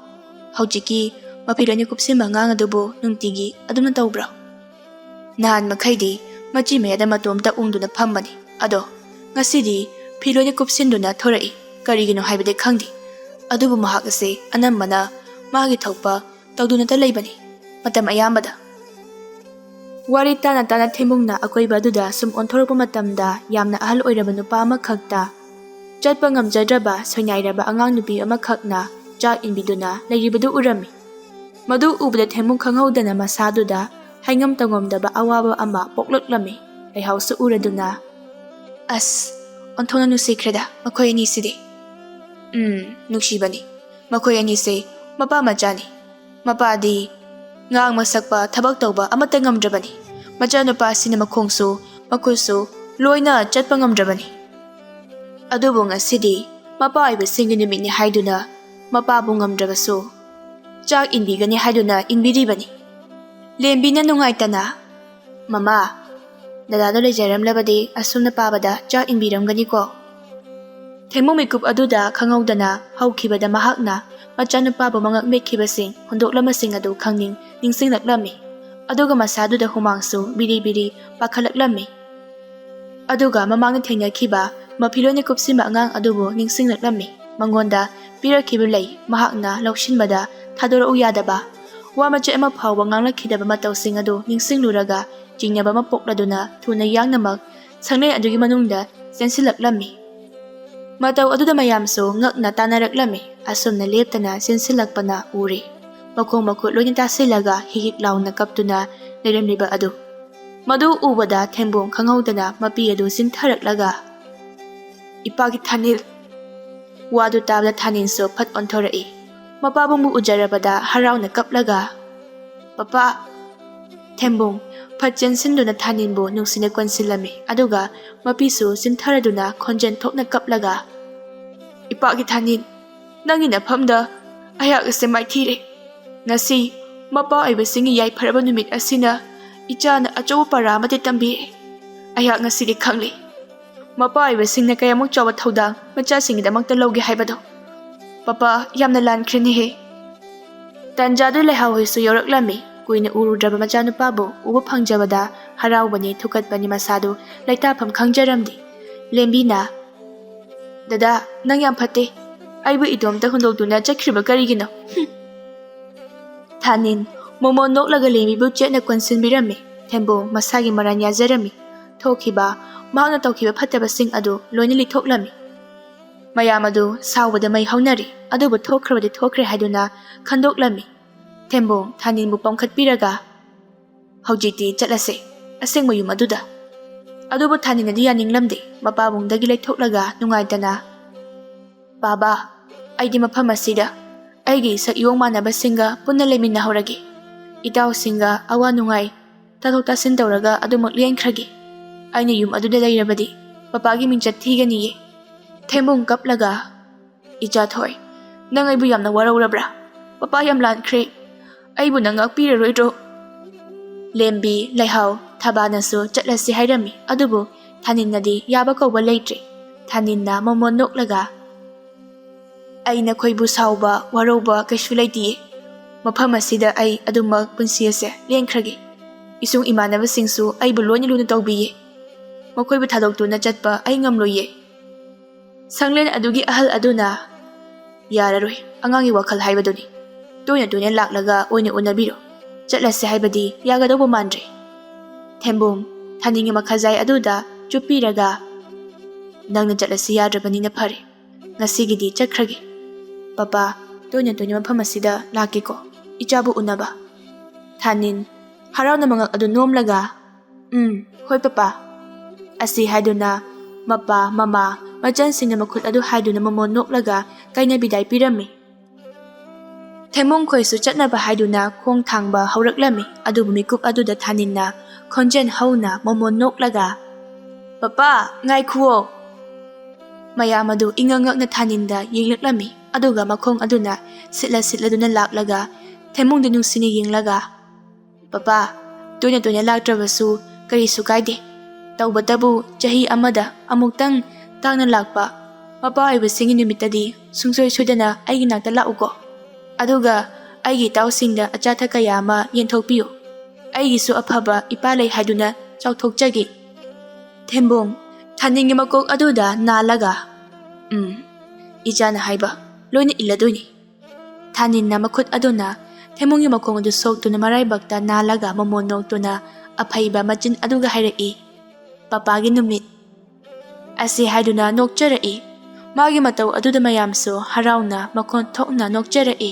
ꯍꯧꯖꯤꯛꯀꯤ ꯃꯐꯤ ꯂꯣꯏꯅ ꯀꯨꯞꯁꯤꯟꯕ ꯑꯉꯥꯡ ꯑꯗꯨꯕꯨ ꯅꯨꯡꯇꯤꯒꯤ ꯑꯗꯨꯝꯅ ꯇꯧꯕ꯭ꯔꯣ ꯅꯍꯥꯟ ꯃꯈꯩꯗꯤ ꯃꯆꯤ ꯃꯌꯥꯗ ꯃꯇꯣꯝꯇ ꯎꯪꯗꯨꯅ ꯐꯝꯕꯅꯤ ꯑꯗꯣ ꯉꯁꯤꯗꯤ ꯐꯤ ꯂꯣꯏꯅ ꯀꯨꯞꯁꯤꯟꯗꯨꯅ ꯊꯣꯔꯛꯏ ꯀꯔꯤꯒꯤꯅꯣ ꯍꯥꯏꯕꯗꯤ ꯈꯪꯗꯦ ꯑꯗꯨꯕꯨ ꯃꯍꯥꯛ ꯑꯁꯤ ꯑꯅꯝꯕꯅ ꯃꯥꯒꯤ ꯊꯣꯛꯄ ꯇꯧꯗꯨꯅꯇ ꯂꯩꯕꯅꯤ ꯃꯇꯝ ꯑꯌꯥꯝꯕꯗ ꯋꯥꯔꯤ ꯇꯥꯅ ꯇꯥꯅ ꯊꯦꯝꯕꯨꯡꯅ ꯑꯀꯣꯏꯕ ꯑꯗꯨꯗ ꯁꯨꯝ ꯑꯣꯟꯊꯣꯔꯛꯄ ꯃꯇꯝꯗ ꯌꯥꯝꯅ ꯑꯍꯜ ꯑꯣꯏꯔꯕ ꯅꯨꯄꯥ ꯑꯃꯈꯛꯇ ꯆꯠꯄ ꯉꯝꯖꯗ꯭ꯔꯕ ꯁꯣꯏꯅꯥꯏꯔꯕ ꯑꯉꯥꯡ ꯅꯨꯄꯤ ꯑꯃꯈꯛꯅ ꯆꯥꯛ ꯏꯟꯕꯤꯗꯨꯅ ꯂꯩꯔꯤꯕꯗꯨ ꯎꯔꯝꯃꯤ ꯃꯗꯨ ꯎꯕꯗ ꯊꯦꯝꯕꯨꯡ ꯈꯪꯍꯧꯗꯅ ꯃꯁꯥꯗꯨꯗ ꯍꯥꯏꯉꯝ ꯇꯧꯉꯝꯗꯕ ꯑꯋꯥꯕ ꯑꯃ ꯄꯣꯛꯂꯛꯂꯝꯃꯤ ꯂꯩꯍꯥꯎꯁꯨ ꯎꯔꯗꯨꯅ ꯑꯁ ꯑꯣꯟꯊꯣꯛꯅ ꯅꯨꯡꯁꯤꯈ꯭ꯔꯦꯗ ꯃꯈꯣꯏ ꯑꯅꯤꯁꯤꯗꯤ ꯅꯨꯡꯁꯤꯕꯅꯤ ꯃꯈꯣꯏ ꯑꯅꯤꯁꯦ ꯃꯄꯥ ꯃꯆꯥꯅꯤ ꯃꯄꯥꯗꯤ ꯉꯥꯡꯕ ꯁꯛꯄ ꯊꯕꯛ ꯇꯧꯕ ꯑꯃꯠꯇ ꯉꯝꯗ꯭ꯔꯕꯅꯤ ꯃꯆꯥꯅꯨꯄꯥꯁꯤꯅ ꯃꯈꯣꯡꯁꯨ ꯃꯈꯨꯠꯁꯨ ꯂꯣꯏꯅ ꯆꯠꯄ ꯉꯝꯗ꯭ꯔꯕꯅꯤ ꯑꯗꯨꯕꯨ ꯉꯁꯤꯗꯤ ꯃꯄꯥ ꯑꯣꯏꯕꯁꯤꯡꯒꯤ ꯅꯨꯃꯤꯠꯅꯤ ꯍꯥꯏꯗꯨꯅ ꯃꯄꯥꯕꯨ ꯉꯝꯗ꯭ꯔꯕꯁꯨ ꯆꯥꯛ ꯏꯟꯕꯤꯒꯅꯤ ꯍꯥꯏꯗꯨꯅ ꯏꯟꯕꯤꯔꯤꯕꯅꯤ ꯂꯦꯝꯕꯤꯅ ꯅꯨꯡꯉꯥꯏꯇꯅ ꯃꯃꯥ ꯗꯗꯥꯗꯣ ꯂꯩꯖꯔꯝꯂꯕꯗꯤ ꯑꯁꯨꯝꯅ ꯄꯥꯕꯗ ꯆꯥꯛ ꯏꯟꯕꯤꯔꯝꯒꯅꯤꯀꯣ ꯊꯦꯝꯕꯨꯡ ꯃꯤꯀꯨꯞ ꯑꯗꯨꯗ ꯈꯪꯍꯧꯗꯅ ꯍꯧꯈꯤꯕꯗ ꯃꯍꯥꯛꯅ ꯃꯆꯥꯅꯨꯄꯥꯕꯨ ꯃꯉꯛ ꯃꯦꯠꯈꯤꯕꯁꯤꯡ ꯍꯨꯟꯗꯣꯛꯂꯝꯕꯁꯤꯡ ꯑꯗꯨ ꯅꯤꯡꯁꯤꯡꯂꯛꯂꯝꯃꯤ ꯑꯗꯨꯒ ꯃꯁꯥꯗꯨꯗ ꯍꯨꯃꯥꯡꯁꯨ ꯕꯤꯔꯤ ꯕꯤꯔꯤ ꯄꯥꯈꯠꯂꯛꯂꯝꯃꯤ꯫ ꯑꯗꯨꯒ ꯃꯃꯥꯡꯗ ꯊꯦꯡꯅꯈꯤꯕ ꯃꯐꯤꯂꯣꯏꯅ ꯀꯨꯞꯁꯤꯟꯕ ꯑꯉꯥꯡ ꯑꯗꯨꯕꯨ ꯅꯤꯡꯁꯤꯡꯂꯛꯂꯝꯃꯤ꯫ ꯃꯉꯣꯟꯗ ꯄꯤꯔꯛꯈꯤꯕ ꯂꯩ ꯃꯍꯥꯛꯅ ꯂꯧꯁꯤꯟꯕꯗ ꯊꯥꯗꯣꯔꯛꯎ ꯌꯥꯗꯕ, ꯋꯥ ꯃꯆꯦꯠ ꯑꯃ ꯐꯥꯎꯕ ꯉꯥꯡꯂꯛꯈꯤꯗꯕ ꯃꯇꯧꯁꯤꯡ ꯑꯗꯨ ꯅꯤꯡꯁꯤꯡꯂꯨꯔꯒ ꯆꯤꯡꯅꯕ ꯑꯃ ꯄꯣꯛꯂꯗꯨꯅ ꯊꯨꯅ ꯌꯥꯡꯅꯃꯛ ꯁꯪꯂꯩ ꯑꯗꯨꯒꯤ ꯃꯅꯨꯡꯗ ꯆꯦꯟꯁꯤꯜꯂꯛꯂꯝꯃꯤ꯫ ꯃꯇꯧ ꯑꯗꯨꯗ ꯃꯌꯥꯝꯁꯨ ꯉꯛꯅ ꯇꯥꯅꯔꯛꯂꯝꯃꯤ꯫ ꯑꯁꯨꯝꯅ ꯂꯦꯞꯇꯅ ꯆꯦꯟꯁꯤꯜꯂꯛꯄꯅ ꯎꯔꯤ꯫ ꯃꯈꯣꯡ ꯃꯈꯨꯠ ꯂꯣꯏꯅ ꯇꯥꯁꯤꯜꯂꯒ ꯍꯤꯛ ꯂꯥꯎꯅ ꯀꯞꯇꯨꯅ ꯂꯩꯔꯝꯂꯤꯕ ꯑꯗꯨ꯫ ꯃꯗꯨ ꯎꯕꯗ ꯊꯦꯝꯕꯨꯡ ꯈꯪꯍꯧꯗꯅ ꯃꯄꯤ ꯑꯗꯨ ꯆꯤꯡꯊꯔꯛꯂꯒ "ꯏꯄꯥꯒꯤ ꯊꯥꯅꯤꯜ!" ꯋꯥꯗꯨ ꯇꯥꯕꯗ ꯊꯥꯅꯤꯟꯁꯨ ꯐꯠ ꯑꯣꯟꯊꯣꯔꯛꯏ꯫ ꯃꯄꯥꯕꯨꯡꯕꯨ ꯎꯖꯔꯕꯗ ꯍꯔꯥꯎꯅ ꯀꯞꯂꯒ "ꯄꯄꯥ!" ꯊꯦꯝꯕꯨꯡ ꯐꯠ ꯆꯦꯟꯁꯤꯟꯗꯨꯅ ꯊꯥꯅꯤꯟꯕꯨ ꯅꯨꯡꯁꯤꯅ ꯀꯣꯟꯁꯤꯜꯂꯝꯃꯤ꯫ ꯑꯗꯨꯒ ꯃꯄꯤꯁꯨ ꯆꯤꯟꯊꯔꯗꯨꯅ ꯈꯣꯟꯖꯦꯜ ꯊꯣꯛꯅ ꯀꯞꯂꯒ "ꯏꯄꯥꯒꯤ ꯊꯥꯅꯤꯟ, ꯅꯪꯒꯤ ꯅꯐꯝꯗ ꯑꯩꯍꯥꯛ ꯑꯁꯦ ꯃꯥꯏꯊꯤꯔꯦ꯫ ꯉꯁꯤ ꯃꯄꯥ ꯑꯣꯏꯕꯁꯤꯡꯒꯤ ꯌꯥꯏꯐꯔꯕ ꯅꯨꯃꯤꯠ ꯑꯁꯤꯅ ꯏꯆꯥꯅ ꯑꯆꯧꯕ ꯄꯔꯥ ꯑꯃꯗꯤ ꯇꯝꯕꯤꯔꯦ꯫ ꯑꯩꯍꯥꯛ ꯉꯁꯤꯗꯤ ꯈꯪꯂꯦ ꯃꯄꯥ ꯑꯣꯏꯕꯁꯤꯡꯅ ꯀꯌꯥꯃꯨꯛ ꯆꯥꯎꯕ ꯊꯧꯗꯥꯡ ꯃꯆꯥꯁꯤꯡꯒꯤꯗꯃꯛꯇ ꯂꯧꯒꯦ ꯍꯥꯏꯕꯗꯣ꯫ ꯄꯄꯥ, ꯌꯥꯝꯅ ꯂꯥꯟꯈ꯭ꯔꯦꯅꯦꯍꯦ." ꯇꯟꯖꯥꯗꯨ ꯂꯩꯍꯥꯎ ꯍꯣꯏꯁꯨ ꯌꯧꯔꯛꯂꯝꯃꯤ꯫ ꯀꯨꯏꯅ ꯎꯔꯨꯗ꯭ꯔꯕ ꯃꯆꯥꯅꯨꯄꯥꯕꯨ ꯎꯕ ꯐꯪꯖꯕꯗ ꯍꯔꯥꯎꯕꯅꯤ ꯊꯨꯀꯠꯄꯅꯤ ꯃꯁꯥꯗꯨ ꯂꯩꯇꯥꯐꯝ ꯈꯪꯖꯔꯝꯗꯦ꯫ ꯂꯦꯝꯕꯤꯅ "ꯗꯗꯥ, ꯅꯪ ꯌꯥꯝ ꯐꯠꯇꯦ. ꯑꯩꯕꯨ ꯏꯇꯣꯝꯇ ꯍꯨꯟꯗꯣꯛꯇꯨꯅ ꯆꯠꯈ꯭ꯔꯤꯕ ꯀꯔꯤꯒꯤꯅꯣ?" ꯊꯥꯅꯤꯟ ꯃꯣꯃꯣꯟ ꯅꯣꯛꯂꯒ ꯂꯦꯝꯕꯤꯕꯨ ꯆꯦꯠꯅ ꯀꯣꯟꯁꯤꯟꯕꯤꯔꯝꯃꯤ꯫ ꯊꯦꯝꯕꯨꯡ ꯃꯁꯥꯒꯤ ꯃꯔꯥꯟ ꯌꯥꯖꯔꯝꯃꯤ꯫ ꯊꯣꯛꯈꯤꯕ ꯃꯍꯥꯛꯅ ꯇꯧꯈꯤꯕ ꯐꯠꯇꯕꯁꯤꯡ ꯑꯗꯨ ꯂꯣꯏꯅ ꯂꯤꯊꯣꯛꯂꯝꯃꯤ꯫ ꯃꯌꯥꯝ ꯑꯗꯨ ꯁꯥꯎꯕꯗ ꯃꯩ ꯍꯧꯅꯔꯤ꯫ ꯑꯗꯨꯕꯨ ꯊꯣꯛꯈ꯭ꯔꯕꯗꯤ ꯊꯣꯛꯈ꯭ꯔꯦ ꯍꯥꯏꯗꯨꯅ ꯈꯟꯗꯣꯛꯂꯝꯃꯤ꯫ ꯊꯦꯝꯕꯨꯡ ꯊꯥꯅꯤꯟꯕꯨ ꯄꯝꯈꯠꯄꯤꯔꯒ "ꯍꯧꯖꯤꯛꯇꯤ ꯆꯠꯂꯁꯦ, ꯑꯁꯦꯡꯕ ꯌꯨꯝ ꯑꯗꯨꯗ." ꯑꯗꯨꯕꯨ ꯊꯥꯅꯤꯟꯅꯗꯤ ꯌꯥꯅꯤꯡꯂꯝꯗꯦ꯫ ꯃꯄꯥꯕꯨꯡꯗꯒꯤ ꯂꯩꯊꯣꯛꯂꯒ ꯅꯨꯡꯉꯥꯏꯇꯅ "ꯕꯥꯕꯥ, ꯑꯩꯗꯤ ꯃꯐꯝ ꯑꯁꯤꯗ ꯑꯩꯒꯤ ꯁꯛꯌꯣꯡ ꯃꯥꯟꯅꯕꯁꯤꯡꯒ ꯄꯨꯟꯅ ꯂꯩꯃꯤꯟꯅꯍꯧꯔꯒꯦ꯫ ꯏꯇꯥꯎꯁꯤꯡꯒ ꯑꯋꯥ ꯅꯨꯡꯉꯥꯏ ꯇꯥꯊꯣꯛ ꯇꯥꯁꯤꯟ ꯇꯧꯔꯒ ꯑꯗꯨꯃꯛ ꯂꯦꯟꯈ꯭ꯔꯒꯦ꯫ ꯑꯩꯅ ꯌꯨꯝ ꯑꯗꯨꯗ ꯂꯩꯔꯕꯗꯤ ꯄꯄꯥꯒꯤ ꯃꯤꯡꯆꯠ ꯊꯤꯒꯅꯤꯌꯦ." ꯊꯦꯝꯕꯨꯡ ꯀꯞꯂꯒ "ꯏꯆꯥꯊꯣꯏ, ꯅꯪ ꯑꯩꯕꯨ ꯌꯥꯝꯅ ꯋꯥꯔꯧꯔꯕ꯭ꯔꯥ? ꯄꯄꯥ ꯌꯥꯝ ꯂꯥꯟꯈ꯭ꯔꯦ. ꯑꯩꯕꯨ ꯅꯪ ꯉꯥꯛꯄꯤꯔꯔꯣꯏꯗ꯭ꯔꯣ?" ꯂꯦꯝꯕꯤ, ꯂꯩꯍꯥꯎ, ꯊꯕꯥꯅꯁꯨ ꯆꯠꯂꯁꯤ ꯍꯥꯏꯔꯝꯃꯤ꯫ ꯑꯗꯨꯕꯨ ꯊꯥꯅꯤꯟꯅꯗꯤ ꯌꯥꯕ ꯀꯧꯕ ꯂꯩꯇ꯭ꯔꯦ꯫ ꯊꯥꯅꯤꯟꯅ ꯃꯣꯃꯣꯟ ꯅꯣꯛꯂꯒ "ꯑꯩ ꯅꯈꯣꯏꯕꯨ ꯁꯥꯎꯕ ꯋꯥꯔꯧꯕ ꯀꯩꯁꯨ ꯂꯩꯇꯤꯌꯦ. ꯃꯐꯝ ꯑꯁꯤꯗ ꯑꯩ ꯑꯗꯨꯃꯛ ꯄꯨꯟꯁꯤ ꯑꯁꯦ ꯂꯦꯟꯈ꯭ꯔꯒꯦ꯫ ꯏꯁꯨꯡ ꯏꯃꯥꯟꯅꯕꯁꯤꯡꯁꯨ ꯑꯩꯕꯨ ꯂꯣꯏꯅ ꯂꯨꯅ ꯇꯧꯕꯤꯌꯦ. ꯃꯈꯣꯏꯕꯨ ꯊꯥꯗꯣꯛꯇꯨꯅ ꯆꯠꯄ ꯑꯩ ꯉꯝꯂꯣꯏꯌꯦ." ꯁꯪꯂꯦꯟ ꯑꯗꯨꯒꯤ ꯑꯍꯜ ꯑꯗꯨꯅ "ꯌꯥꯔꯔꯣꯏ, ꯑꯉꯥꯡꯒꯤ ꯋꯥꯈꯜ ꯍꯥꯏꯕꯗꯨꯅꯤ. ꯇꯣꯏꯅ ꯇꯣꯏꯅ ꯂꯥꯛꯂꯒ ꯑꯣꯏꯅ ꯎꯅꯕꯤꯔꯣ. ꯆꯠꯂꯁꯦ ꯍꯥꯏꯕꯗꯤ ꯌꯥꯒꯗꯧꯕ ꯃꯥꯟꯗ꯭ꯔꯦ." ꯊꯦꯝꯕꯨꯡ ꯊꯥꯅꯤꯟꯒꯤ ꯃꯈꯥꯖꯥꯏ ꯑꯗꯨꯗ ꯆꯨꯞꯄꯤꯔꯒ "ꯅꯪꯅ ꯆꯠꯂꯁꯤ ꯌꯥꯗ꯭ꯔꯕꯅꯤꯅ ꯐꯔꯦ. ꯉꯁꯤꯒꯤꯗꯤ ꯆꯠꯈ꯭ꯔꯒꯦ. ꯄꯄꯥ, ꯇꯣꯏꯅ ꯇꯣꯏꯅ ꯃꯐꯝ ꯑꯁꯤꯗ ꯂꯥꯛꯀꯦꯀꯣ, ꯏꯆꯥꯕꯨ ꯎꯅꯕ." ꯊꯥꯅꯤꯟ ꯍꯔꯥꯎꯅ ꯃꯉꯛ ꯑꯗꯨ ꯅꯣꯝꯂꯒ "ꯍꯣꯏ ꯄꯄꯥ." ꯑꯁꯤ ꯍꯥꯏꯗꯨꯅ ꯃꯄꯥ, ꯃꯃꯥ, ꯃꯆꯟꯁꯤꯡꯅ ꯃꯈꯨꯠ ꯑꯗꯨ ꯍꯥꯏꯗꯨꯅ ꯃꯣꯃꯣꯟ ꯅꯣꯛꯂꯒ ꯀꯩꯅ ꯕꯤꯗꯥꯏ ꯄꯤꯔꯝꯃꯤ꯫ ꯊꯦꯝꯕꯨꯡ ꯈꯣꯏꯁꯨ ꯆꯠꯅꯕ ꯍꯥꯏꯗꯨꯅ ꯈꯣꯡ ꯊꯥꯡꯕ ꯍꯧꯔꯛꯂꯝꯃꯤ꯫ ꯑꯗꯨꯕꯨ ꯃꯤꯀꯨꯞ ꯑꯗꯨꯗ ꯊꯥꯅꯤꯟꯅ ꯈꯣꯟꯖꯦꯜ ꯍꯧꯅ ꯃꯣꯃꯣꯟ ꯅꯣꯛꯂꯒ "ꯄꯄꯥ, ꯉꯥꯏꯈꯨꯋꯣ." ꯃꯌꯥꯝ ꯑꯗꯨ ꯏꯉꯛ-ꯉꯛꯅ ꯊꯥꯅꯤꯟꯗ ꯌꯦꯡꯂꯛꯂꯝꯃꯤ꯫ ꯑꯗꯨꯒ ꯃꯈꯣꯡ ꯑꯗꯨꯅ ꯁꯤꯠꯂꯗꯨꯅ ꯂꯥꯛꯂꯒ ꯊꯦꯝꯕꯨꯡꯗ ꯅꯨꯡꯁꯤꯅ ꯌꯦꯡꯂꯒ "ꯄꯄꯥ, ꯇꯣꯏꯅ ꯇꯣꯏꯅ ꯂꯥꯛꯇ꯭ꯔꯕꯁꯨ ꯀꯔꯤꯁꯨ ꯀꯥꯏꯗꯦ. ꯇꯧꯕꯇꯕꯨ ꯆꯍꯤ ꯑꯃꯗ ꯑꯃꯨꯛꯇꯪ ꯇꯥꯡꯅ ꯂꯥꯛꯄ ꯃꯄꯥ ꯑꯣꯏꯕꯁꯤꯡꯒꯤ ꯅꯨꯃꯤꯠꯇꯗꯤ ꯁꯨꯡꯁꯣꯏ ꯁꯣꯏꯗꯅ ꯑꯩꯒꯤ ꯅꯥꯛꯇ ꯂꯥꯛꯎꯀꯣ. ꯑꯗꯨꯒ ꯑꯩꯒꯤ ꯏꯇꯥꯎꯁꯤꯡꯗ ꯑꯆꯥ ꯑꯊꯛ ꯀꯌꯥ ꯑꯃ ꯌꯦꯟꯊꯣꯛꯄꯤꯌꯨ. ꯑꯩꯒꯤꯁꯨ ꯑꯐꯕ ꯏꯄꯥ ꯂꯩ ꯍꯥꯏꯗꯨꯅ ꯆꯥꯎꯊꯣꯛꯆꯒꯦ." ꯊꯦꯝꯕꯨꯡ ꯊꯥꯅꯤꯟꯒꯤ ꯃꯀꯣꯛ ꯑꯗꯨꯗ ꯅꯥꯜꯂꯒ "ꯏꯆꯥꯅ ꯍꯥꯏꯕ ꯂꯣꯏꯅ ꯏꯜꯂꯗꯣꯏꯅꯤ." ꯊꯥꯅꯤꯟꯅ ꯃꯈꯨꯠ ꯑꯗꯨꯅ ꯊꯦꯝꯕꯨꯡꯒꯤ ꯃꯈꯣꯡ ꯑꯗꯨ ꯁꯣꯛꯇꯨꯅ ꯃꯔꯥꯏꯕꯛꯇ ꯅꯥꯜꯂꯒ ꯃꯣꯃꯣꯟ ꯅꯣꯛꯇꯨꯅ ꯑꯐꯩꯕ ꯃꯆꯤꯟ ꯑꯗꯨꯒ ꯍꯥꯏꯔꯛꯏ "ꯄꯄꯥꯒꯤ ꯅꯨꯃꯤꯠ." ꯑꯁꯤ ꯍꯥꯏꯗꯨꯅ ꯅꯣꯛꯆꯔꯛꯏ꯫ ꯃꯥꯒꯤ ꯃꯇꯧ ꯑꯗꯨꯗ ꯃꯌꯥꯝꯁꯨ ꯍꯔꯥꯎꯅ ꯃꯈꯣꯟ ꯊꯣꯛꯅ ꯅꯣꯛꯆꯔꯛꯏ꯫